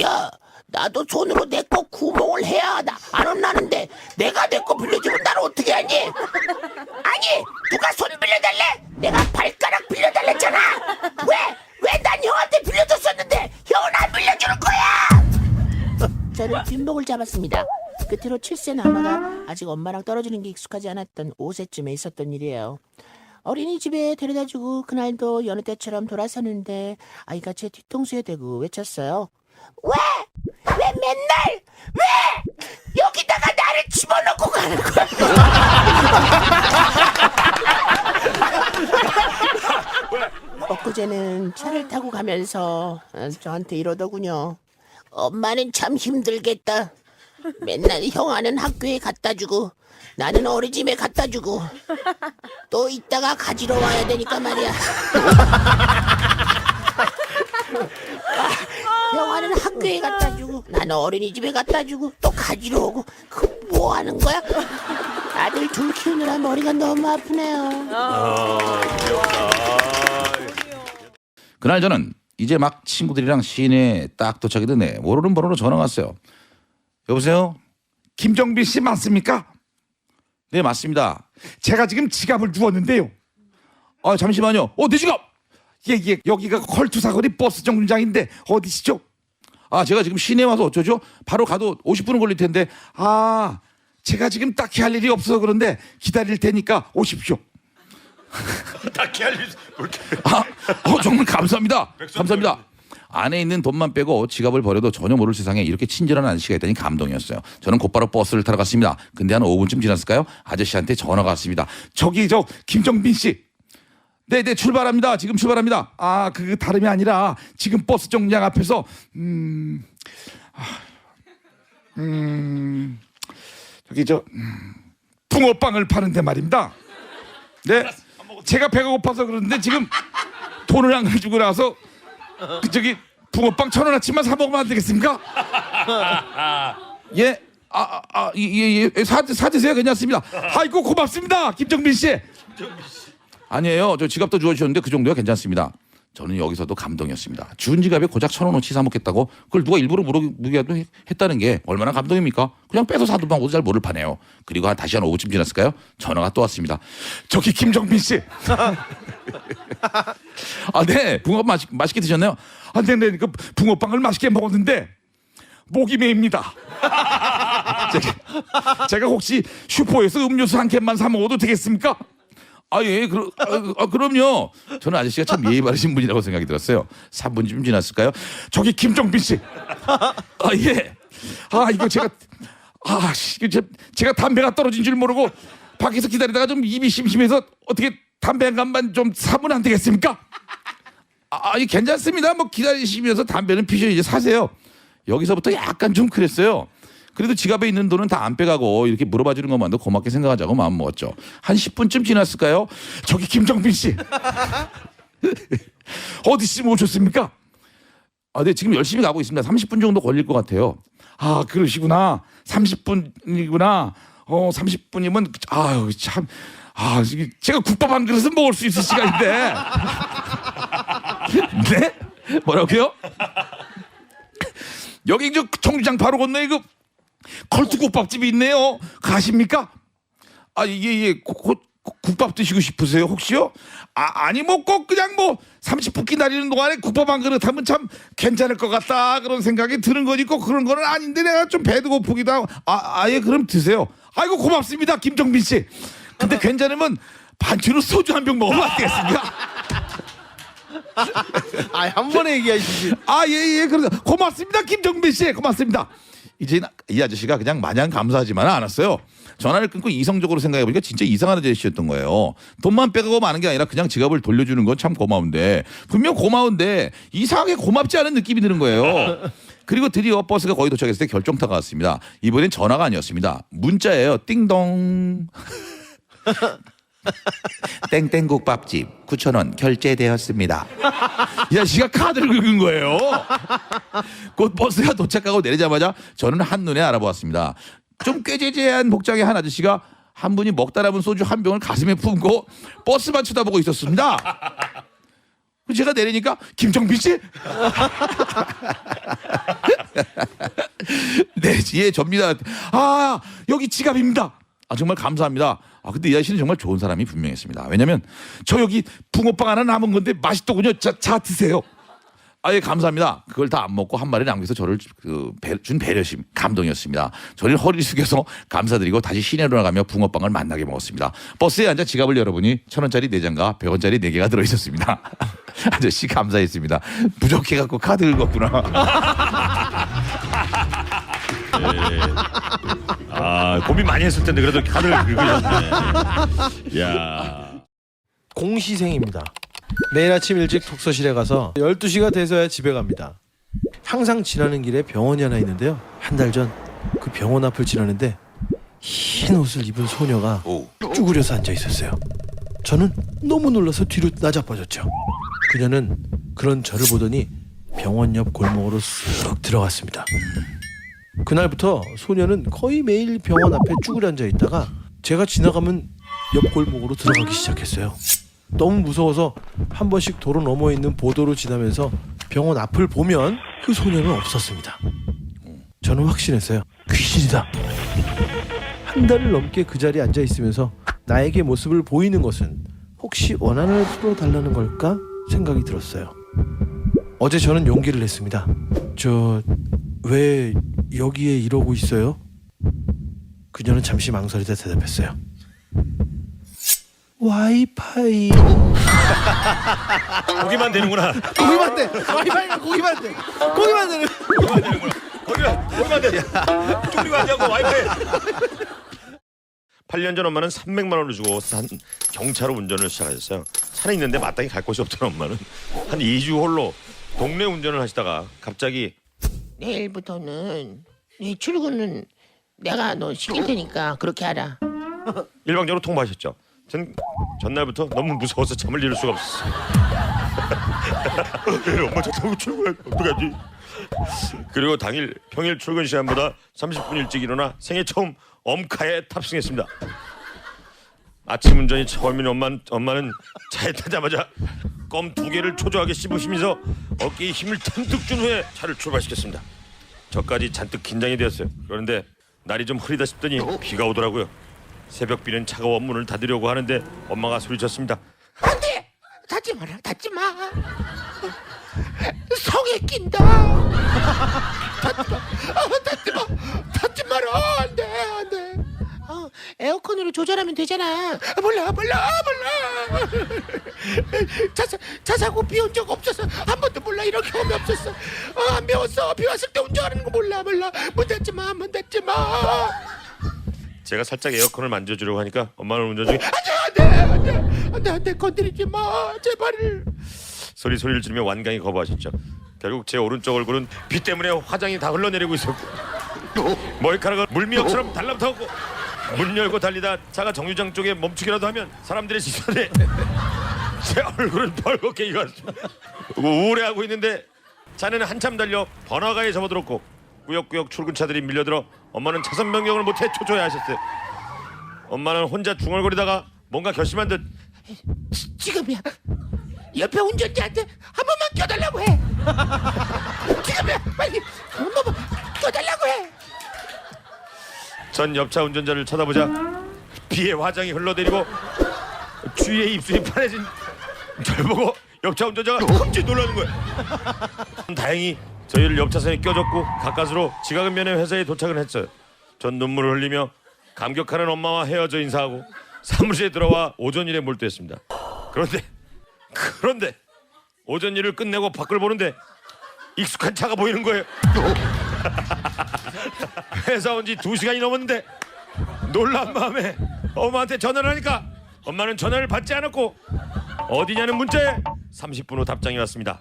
야, 나도 손으로 내 거 구멍을 해야 하다. 안 혼나는데 내가 내 거 빌려주면 나는 어떻게 하니? 아니, 누가 손 빌려달래? 내가 발가락 빌려달랬잖아. 왜 난 형한테 빌려줬었는데 형은 안 빌려주는 거야? 저는 뒷목을 잡았습니다. 끝으로 7세 남아가 아직 엄마랑 떨어지는 게 익숙하지 않았던 5세쯤에 있었던 일이에요. 어린이집에 데려다주고 그날도 여느 때처럼 돌아서는데 아이가 제 뒤통수에 대고 외쳤어요. 왜 맨날 왜 여기다가 나를 집어넣고 가는 거야? 엊그제는 차를 타고 가면서 저한테 이러더군요. 엄마는 참 힘들겠다. 맨날 형아는 학교에 갖다주고 나는 어린이집에 갖다주고 또 이따가 가지러 와야 되니까 말이야. 형아는 학교에 갖다주고 나는 어린이집에 갖다주고 또 가지러 오고 그 뭐 하는 거야? 아들 둘 키우느라 머리가 너무 아프네요. 그날 저는 이제 막 친구들이랑 시내에 딱 도착이 됐네. 모르는 번호로 전화가 왔어요. 여보세요? 김정빈 씨 맞습니까? 네, 맞습니다. 제가 지금 지갑을 주웠는데요. 잠시만요. 내 지갑! 예, 여기가 컬투사거리 버스 정류장인데 어디시죠? 제가 지금 시내 와서 어쩌죠? 바로 가도 50분은 걸릴 텐데. 제가 지금 딱히 할 일이 없어서 그런데 기다릴 테니까 오십시오. 딱히 할 일. 정말 감사합니다. 감사합니다. 안에 있는 돈만 빼고 지갑을 버려도 전혀 모를 세상에 이렇게 친절한 아저씨가 있다니 감동이었어요. 저는 곧바로 버스를 타러 갔습니다. 근데 한 5분쯤 지났을까요? 아저씨한테 전화가 왔습니다. 저기 김정빈 씨. 네, 출발합니다. 지금 출발합니다. 그 다름이 아니라 지금 버스 정류장 앞에서 저기 붕어빵을 파는데 말입니다. 네, 제가 배가 고파서 그러는데 지금 돈을 안 가지고 나서 저기 붕어빵 1,000원어치만 사 먹으면 안 되겠습니까? 예? 사드세요. 괜찮습니다. 아이고 고맙습니다, 김정빈 씨. 아니에요. 저 지갑도 주워주셨는데 그 정도야 괜찮습니다. 저는 여기서도 감동이었습니다. 준 지갑에 고작 1,000원어치 사 먹겠다고 그걸 누가 일부러 물어보기라도 했다는 게 얼마나 감동입니까? 그냥 빼서 사두면 오도 잘 모를 파네요. 그리고 다시 한 5분쯤 지났을까요? 전화가 또 왔습니다. 저기 김정빈 씨. 네. 붕어빵 맛있게 드셨나요? 네. 그 붕어빵을 맛있게 먹었는데 목이 메입니다. 제가 혹시 슈퍼에서 음료수 한 캔만 사 먹어도 되겠습니까? 예, 그럼요. 저는 아저씨가 참 예의 바르신 분이라고 생각이 들었어요. 3분쯤 지났을까요? 저기 김정빈 씨. 예. 이거 제가 담배가 떨어진 줄 모르고 밖에서 기다리다가 좀 입이 심심해서 어떻게 담배 한 갑만 좀 사면 안 되겠습니까? 괜찮습니다. 뭐 기다리시면서 담배는 피셔 이제 사세요. 여기서부터 약간 좀 그랬어요. 그래도 지갑에 있는 돈은 다 안 빼가고 이렇게 물어봐 주는 것만도 고맙게 생각하자고 마음 먹었죠. 한 10분쯤 지났을까요? 저기 김정빈 씨. 어디쯤 오셨습니까? 아, 네, 지금 열심히 가고 있습니다. 30분 정도 걸릴 것 같아요. 아, 그러시구나. 30분이구나. 30분이면 아유 참. 아, 이게 제가 국밥 한 그릇은 먹을 수 있을 시간인데. 네? 뭐라고요? 여기 저 청주장 바로 건너에 그 컬투국밥집이 있네요. 가십니까? 아, 이게 국밥 드시고 싶으세요 혹시요? 아니 뭐 꼭 그냥 뭐 30분 기다리는 동안에 국밥 한 그릇 하면 참 괜찮을 것 같다 그런 생각이 드는 거지 꼭 그런 거는 아닌데 내가 좀 배도 고프기도 하고 아예 그럼 드세요. 아이고 고맙습니다 김정빈 씨. 근데 괜찮으면 반주로 소주 한 병 먹으면 안 되겠습니까? 한 번에 얘기하시지. 예, 그래서 고맙습니다 김정빈 씨 고맙습니다. 이제 이 아저씨가 그냥 마냥 감사하지만은 않았어요. 전화를 끊고 이성적으로 생각해보니까 진짜 이상한 아저씨였던 거예요. 돈만 빼가고 마는 게 아니라 그냥 지갑을 돌려주는 건 참 고마운데 분명 고마운데 이상하게 고맙지 않은 느낌이 드는 거예요. 그리고 드디어 버스가 거의 도착했을 때 결정타가 왔습니다. 이번엔 전화가 아니었습니다. 문자예요. 띵동. 땡땡국밥집 9,000원 결제되었습니다. 이 아저씨가 카드를 긁은 거예요. 곧 버스가 도착하고 내리자마자 저는 한눈에 알아보았습니다. 좀 꾀재재한 복장의 한 아저씨가 한 분이 먹다 남은 소주 한 병을 가슴에 품고 버스만 쳐다보고 있었습니다. 제가 내리니까 김정빈 씨? 네, 예, 접니다. 아, 여기 지갑입니다. 아, 정말 감사합니다. 근데 이 아저씨는 정말 좋은 사람이 분명했습니다. 왜냐면 저 여기 붕어빵 하나 남은 건데 맛있더군요. 자 드세요. 예, 감사합니다. 그걸 다 안 먹고 한 마리 남겨서 저를 준 배려심 감동이었습니다. 저는 허리를 숙여서 감사드리고 다시 시내로 나가며 붕어빵을 만나게 먹었습니다. 버스에 앉아 지갑을 열어보니 1,000원짜리 4장과 100원짜리 4개가 들어있었습니다. 아저씨 감사했습니다. 부족해갖고 카드 긁었구나. 고민 많이 했을 텐데 그래도 카드를 긁으셨네. 야. 공시생입니다. 매일 아침 일찍 독서실에 가서 12시가 돼서야 집에 갑니다. 항상 지나는 길에 병원이 하나 있는데요. 한 달 전 그 병원 앞을 지나는데 흰 옷을 입은 소녀가 쭈그려서 앉아 있었어요. 저는 너무 놀라서 뒤로 나자빠졌죠. 그녀는 그런 저를 보더니 병원 옆 골목으로 쓱 들어갔습니다. 그날부터 소녀는 거의 매일 병원 앞에 쭈그려 앉아 있다가 제가 지나가면 옆 골목으로 들어가기 시작했어요. 너무 무서워서 한 번씩 도로 너머에 있는 보도로 지나면서 병원 앞을 보면 그 소녀는 없었습니다. 저는 확신했어요. 귀신이다. 한 달을 넘게 그 자리에 앉아 있으면서 나에게 모습을 보이는 것은 혹시 원한을 풀어달라는 걸까 생각이 들었어요. 어제 저는 용기를 냈습니다. 저 왜 여기에 이러고 있어요? 그녀는 잠시 망설이다 대답했어요. 와이파이. 고기만 되는구나. 고기만 돼. 와이파이가 고기만 돼. 고기만 되는. 고기만 되는구나. 고기만 돼. 쭈그리고 앉아고 와이파이. 8년 전 엄마는 300만 원을 주고 경차로 운전을 시작하셨어요. 차는 있는데 마땅히 갈 곳이 없던 엄마는 한 2주 홀로 동네 운전을 하시다가 갑자기 내일부터는 네 출근은 내가 너 시킬 테니까 그렇게 하라. 일방적으로 통보하셨죠. 전 전날부터 너무 무서워서 잠을 이룰 수가 없었어요. 엄마 저 타고 출근해 어떡하지? 그리고 당일 평일 출근 시간보다 30분 일찍 일어나 생애 처음 엄카에 탑승했습니다. 아침 운전이 처음인 엄마는 차에 타자마자 껌 2개를 초조하게 씹으시면서 어깨에 힘을 잔뜩 준 후에 차를 출발시켰습니다. 저까지 잔뜩 긴장이 되었어요. 그런데 날이 좀 흐리다 싶더니 비가 오더라고요. 새벽비는 차가워 문을 닫으려고 하는데 엄마가 소리쳤습니다. 안돼, 닫지 마라, 닫지 마. 성에 낀다. 닫지 마라, 안돼. 에어컨으로 조절하면 되잖아. 몰라. 차 사고 비 온 적 없어서 한 번도 몰라. 이런 경험이 없었어. 안 배웠어. 비 왔을 때 운전하는 거 몰라. 문 닫지 마. 제가 살짝 에어컨을 만져주려고 하니까 엄마는 운전 중에 안돼, 건드리지 마, 제발. 소리를 지르며 완강히 거부하셨죠. 결국 제 오른쪽 얼굴은 비 때문에 화장이 다 흘러내리고 있었고 머리카락은 물미역처럼 달라붙었고 문 열고 달리다 차가 정류장 쪽에 멈추기라도 하면 사람들의 시선에 제 얼굴은 벌겋게 익었어. 우울해하고 있는데 자네는 한참 달려 번화가에 접어들었고 꾸역꾸역 출근차들이 밀려들어 엄마는 차선 변경을 못해 초조해 하셨어요. 엄마는 혼자 중얼거리다가 뭔가 결심한 듯 지금이야. 옆에 운전자한테 한 번만 껴달라고 해. 지금이야. 빨리 한 번만 껴달라고 해. 전 옆차 운전자를 쳐다보자 피에 화장이 흘러내리고 주위에 입술이 파래진 절 보고 옆차 운전자가 흠칫 놀라는 거야. 다행히 저희를 옆차선에 껴줬고 가까스로 지각은 면에 회사에 도착을 했어요. 전 눈물을 흘리며 감격하는 엄마와 헤어져 인사하고 사무실에 들어와 오전 일에 몰두했습니다. 그런데 오전 일을 끝내고 밖을 보는데 익숙한 차가 보이는 거예요. 회사 온 지 2시간이 넘었는데 놀란 마음에 엄마한테 전화를 하니까 엄마는 전화를 받지 않았고 어디냐는 문자에 30분 후 답장이 왔습니다.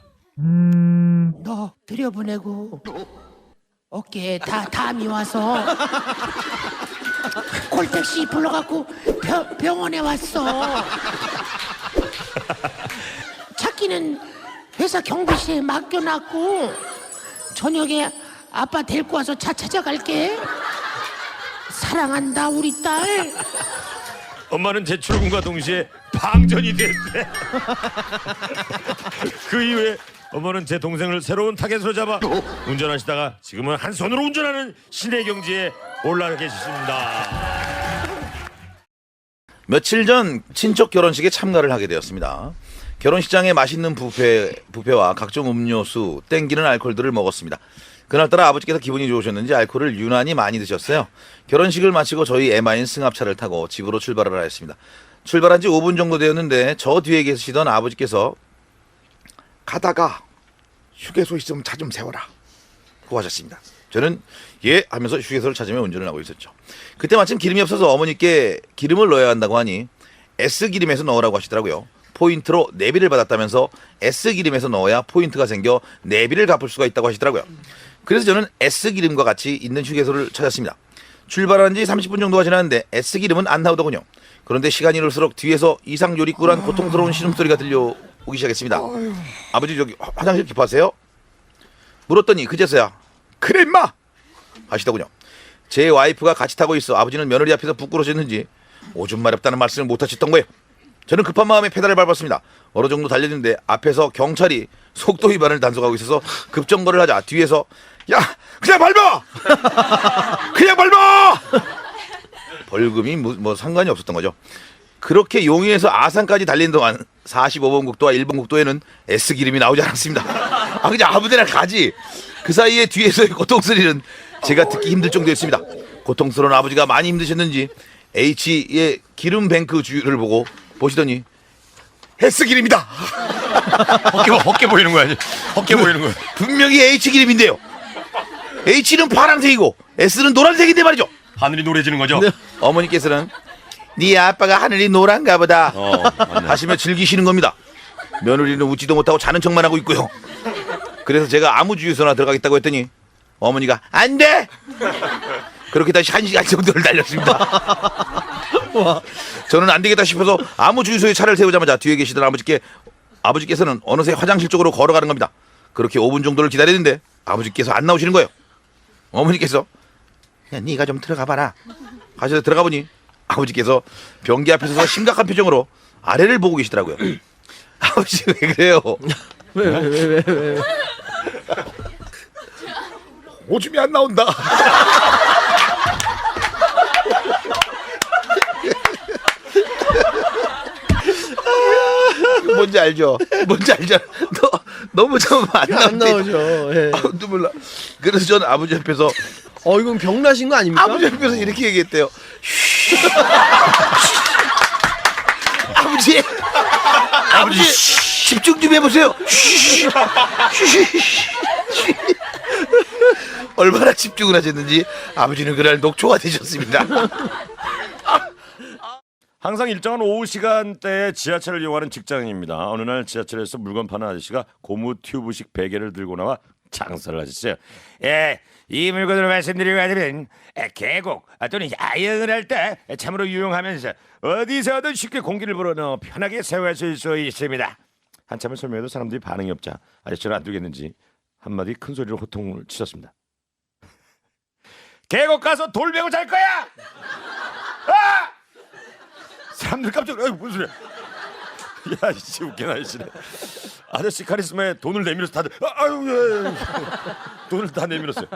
너 들여보내고 어깨에 담이 와서 콜택시 불러갖고 병원에 왔어. 차키는 회사 경비실에 맡겨놨고 저녁에 아빠 데리고 와서 차 찾아갈게. 사랑한다 우리 딸. 엄마는 제 출근과 동시에 방전이 됐대. 그 이후에 어머는 제 동생을 새로운 타겟으로 잡아 운전하시다가 지금은 한 손으로 운전하는 신의 경지에 올라 계십니다. 며칠 전 친척 결혼식에 참가를 하게 되었습니다. 결혼식장에 맛있는 뷔페와 각종 음료수, 땡기는 알코올들을 먹었습니다. 그날따라 아버지께서 기분이 좋으셨는지 알코올을 유난히 많이 드셨어요. 결혼식을 마치고 저희 에마인 승합차를 타고 집으로 출발을 하였습니다. 출발한 지 5분 정도 되었는데 저 뒤에 계시던 아버지께서 가다가 휴게소 있으면 차 좀 세워라 고 하셨습니다. 저는 예 하면서 휴게소를 찾으며 운전을 하고 있었죠. 그때 마침 기름이 없어서 어머니께 기름을 넣어야 한다고 하니 S기름에서 넣으라고 하시더라고요. 포인트로 내비를 받았다면서 S기름에서 넣어야 포인트가 생겨 내비를 갚을 수가 있다고 하시더라고요. 그래서 저는 S기름과 같이 있는 휴게소를 찾았습니다. 출발한 지 30분 정도가 지났는데 S기름은 안 나오더군요. 그런데 시간이 흐를수록 뒤에서 이상 요리꾸란 고통스러운 신음소리가 들려오기 시작했습니다. 아버지 저기 화장실 급하세요? 물었더니 그제서야 그래 임마! 하시더군요. 제 와이프가 같이 타고 있어 아버지는 며느리 앞에서 부끄러워졌는지 오줌 마렵다는 말씀을 못하셨던 거예요. 저는 급한 마음에 페달을 밟았습니다. 어느 정도 달렸는데 앞에서 경찰이 속도 위반을 단속하고 있어서 급정거를 하자 뒤에서 야 그냥 밟아! 그냥 밟아! 벌금이 뭐 상관이 없었던 거죠. 그렇게 용인에서 아산까지 달린 동안 45번 국도와 1번 국도에는 S기름이 나오지 않았습니다. 아 그냥 아무데나 가지. 그 사이에 뒤에서의 고통소리는 제가 듣기 힘들 정도였습니다. 고통스러운 아버지가 많이 힘드셨는지 H의 기름뱅크 주유를 보고 보시더니 S기름이다. 헛게 보이는 거 아니야? 헛게 보이는 거야. 분명히 H기름인데요. H는 파란색이고 S는 노란색인데 말이죠. 하늘이 노래지는 거죠? 어머니께서는 네 아빠가 하늘이 노란가 보다 맞네. 하시며 즐기시는 겁니다. 며느리는 웃지도 못하고 자는 척만 하고 있고요. 그래서 제가 아무 주유소나 들어가겠다고 했더니 어머니가 안 돼! 그렇게 다시 1시간 정도를 달렸습니다. 저는 안 되겠다 싶어서 아무 주유소에 차를 세우자마자 뒤에 계시던 아버지께서는 어느새 화장실 쪽으로 걸어가는 겁니다. 그렇게 5분 정도를 기다렸는데 아버지께서 안 나오시는 거예요. 어머니께서 야 네가 좀 들어가 봐라 하셔서 들어가 보니 아버지께서 변기 앞에 서서 심각한 표정으로 아래를 보고 계시더라고요. 아버지 왜 그래요? 왜? 오줌이 안 나온다. 뭔지 알죠? 너무 좀 안 나오죠. 예. 눈물 나. 그래서 저는 아버지 옆에서 이건 병나신 거 아닙니까? 아버지 옆에서 이렇게 얘기했대요. 아버지 집중 좀 해보세요. 얼마나 집중을 하셨는지 아버지는 그날 녹초가 되셨습니다. 항상 일정한 오후 시간대에 지하철을 이용하는 직장인입니다. 어느 날 지하철에서 물건 파는 아저씨가 고무 튜브식 베개를 들고 나와 장사를 하셨어요. 예, 이 물건으로 말씀드리고 하자면 계곡 또는 야영을 할 때 참으로 유용하면서 어디서든 쉽게 공기를 불어넣어 편하게 사용하실 수 있습니다. 한참을 설명해도 사람들이 반응이 없자 아저씨는 안 되겠는지 한마디 큰 소리로 호통을 치셨습니다. 계곡 가서 돌 베고 잘 거야! 아! 사람들 깜짝 무슨 소리야? 야, 씨 웃긴 아저씨네. 아저씨 카리스마에 돈을 내밀어서 다들 아유, 돈을 다 내밀었어요.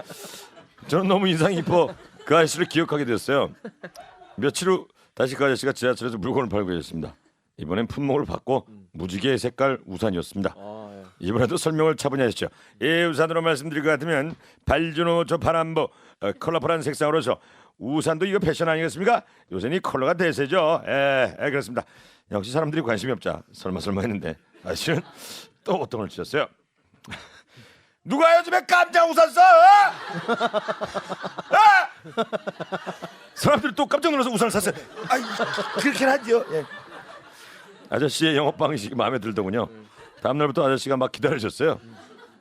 저는 너무 인상이 깊어 그 아저씨를 기억하게 됐어요. 며칠 후 다시 그 아저씨가 지하철에서 물건을 팔고 계셨습니다. 이번엔 품목을 받고 무지개 색깔 우산이었습니다. 이번에도 설명을 차분히 하시죠. 이 우산으로 말씀드릴 것 같으면 발주노 저 파란보 컬러풀한 색상으로서 우산도 이거 패션 아니겠습니까? 요새는 이 컬러가 대세죠. 그렇습니다. 역시 사람들이 관심이 없자 설마 했는데 아저씨는 또 어떤 걸 치셨어요? 누가 요즘에 깜짝 우산 써? 사람들이 또 깜짝 놀라서 우산을 샀어요. 아이, 그렇긴 하죠. 예. 아저씨의 영업 방식이 마음에 들더군요. 다음 날부터 아저씨가 막 기다리셨어요.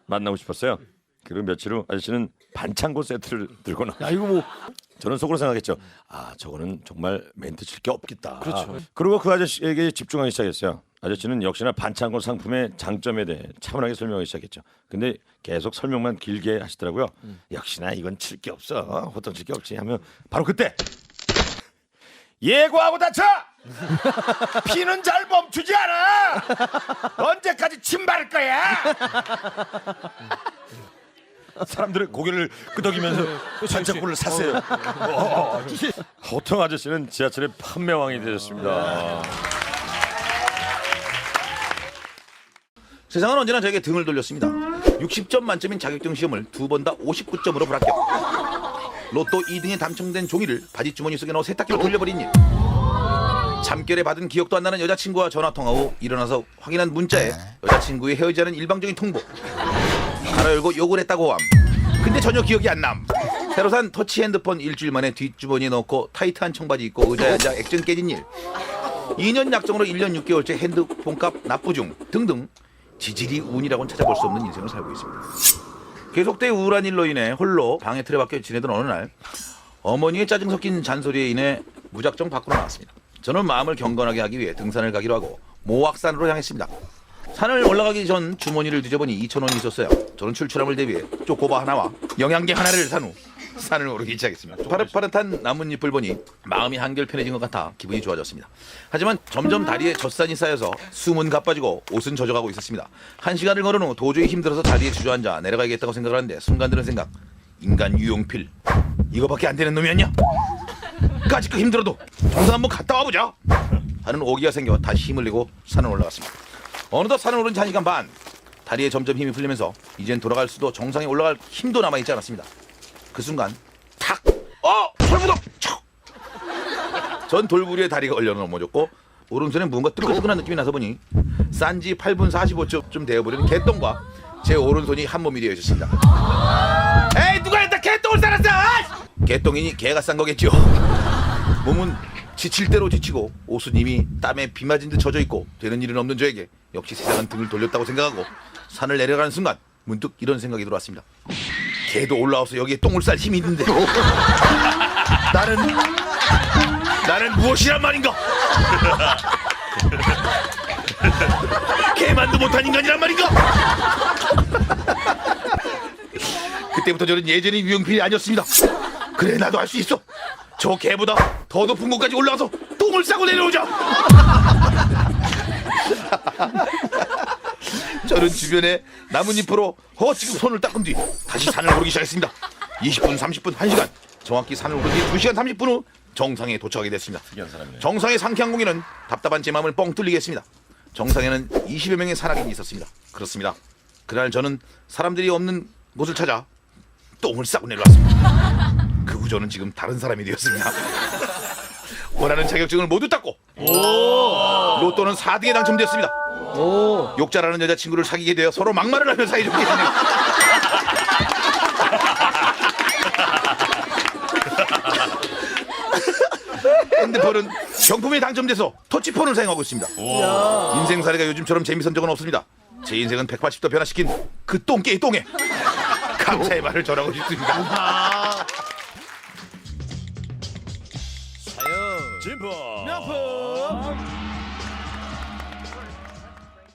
만나고 싶었어요. 그리고 며칠 후 아저씨는 반창고 세트를 들고 나. 야 이거 뭐 저는 속으로 생각했죠. 아, 저거는 정말 멘트 칠 게 없겠다. 그렇죠. 그리고 그 아저씨에게 집중하기 시작했어요. 아저씨는 역시나 반창고 상품의 장점에 대해 차분하게 설명하기 시작했죠. 근데 계속 설명만 길게 하시더라고요. 역시나 이건 칠 게 없어. 호통 칠 게 없지 하면 바로 그때 예고하고 다쳐! 피는 잘 멈추지 않아! 언제까지 침 바를 거야? 사람들은 고개를 끄덕이면서 반창고를 샀어요. 호통 아저씨는 지하철의 판매왕이 되셨습니다. 세상은 언제나 저에게 등을 돌렸습니다. 60점 만점인 자격증 시험을 2번 다 59점으로 불합격. 로또 2등에 당첨된 종이를 바지 주머니 속에 넣어 세탁기로 돌려버린 일. 잠결에 받은 기억도 안 나는 여자친구와 전화통화 후 일어나서 확인한 문자에 여자친구의 헤어지자는 일방적인 통보. 하나 열고 욕을 했다고 함. 근데 전혀 기억이 안 남. 새로 산 터치 핸드폰 일주일 만에 뒷주머니에 넣고 타이트한 청바지 입고 의자에 앉아 액정 깨진 일. 2년 약정으로 1년 6개월째 핸드폰값 납부 중 등등 지질이 운이라고는 찾아볼 수 없는 인생을 살고 있습니다. 계속된 우울한 일로 인해 홀로 방에 틀에 박혀 지내던 어느 날 어머니의 짜증 섞인 잔소리에 인해 무작정 밖으로 나왔습니다. 저는 마음을 경건하게 하기 위해 등산을 가기로 하고 모악산으로 향했습니다. 산을 올라가기 전 주머니를 뒤져보니 2,000원이 있었어요. 저는 출출함을 대비해 쪼꼬바 하나와 영양제 하나를 산 후 산을 오르기 시작했습니다. 파릇파릇한 나뭇잎을 보니 마음이 한결 편해진 것 같아 기분이 좋아졌습니다. 하지만 점점 다리에 젖산이 쌓여서 숨은 가빠지고 옷은 젖어가고 있었습니다. 1시간을 걸은 후 도저히 힘들어서 다리에 주저앉아 내려가야겠다고 생각을 하는데 순간 드는 생각, 인간 유용필 이거밖에 안 되는 놈이었냐? 까짓거 힘들어도 정상 한번 갔다 와보자 하는 오기가 생겨 다시 힘을 내고 산을 올라갔습니다. 어느덧 산을 오른 1시간 반, 다리에 점점 힘이 풀리면서 이젠 돌아갈 수도 정상에 올라갈 힘도 남아있지 않았습니다. 그 순간 탁! 철부덕! 척! 전 돌부리에 다리가 얼려 넘어졌고 오른손에 뭔가 뜨끈뜨끈한 느낌이 나서 보니 싼지 8분 45초쯤 되어버린 개똥과 제 오른손이 한 몸이 되어 있었습니다. 에이, 누가 했다 개똥을 싸놨어! 개똥이니 개가 싼 거겠죠. 몸은 지칠 대로 지치고 옷은 이미 땀에 비 맞은 듯 젖어 있고 되는 일은 없는 저에게 역시 세상은 등을 돌렸다고 생각하고 산을 내려가는 순간 문득 이런 생각이 들어왔습니다. 개도 올라와서 여기에 똥을 쌀 힘이 있는데 나는 무엇이란 말인가? 개만도 못한 인간이란 말인가? 그때부터 저는 예전의 유형필이 아니었습니다. 그래, 나도 할 수 있어. 저 개보다 더 높은 곳까지 올라가서 똥을 싸고 내려오자. 저는 주변에 나뭇잎으로 허치고 손을 닦은 뒤 다시 산을 오르기 시작했습니다. 20분, 30분, 1시간 정확히 산을 오른 뒤 2시간 30분 후 정상에 도착하게 됐습니다. 정상의 상쾌한 공기는 답답한 제 마음을 뻥 뚫리게 했습니다. 정상에는 20여 명의 산악인이 있었습니다. 그렇습니다. 그날 저는 사람들이 없는 곳을 찾아 똥을 싸고 내려왔습니다. 그 후 저는 지금 다른 사람이 되었습니다. 원하는 자격증을 모두 땄고 로또는 4등에 당첨되었습니다. 욕자라는 여자친구를 사귀게 되어 서로 막말을 하며 사이좋게 지내고 핸드폰은 경품에 당첨돼서 터치폰을 사용하고 있습니다. 인생살이가 요즘처럼 재밌은 적은 없습니다. 제 인생은 180도 변화시킨 그 똥개의 똥에 감사의 말을 전하고 싶습니다. 진보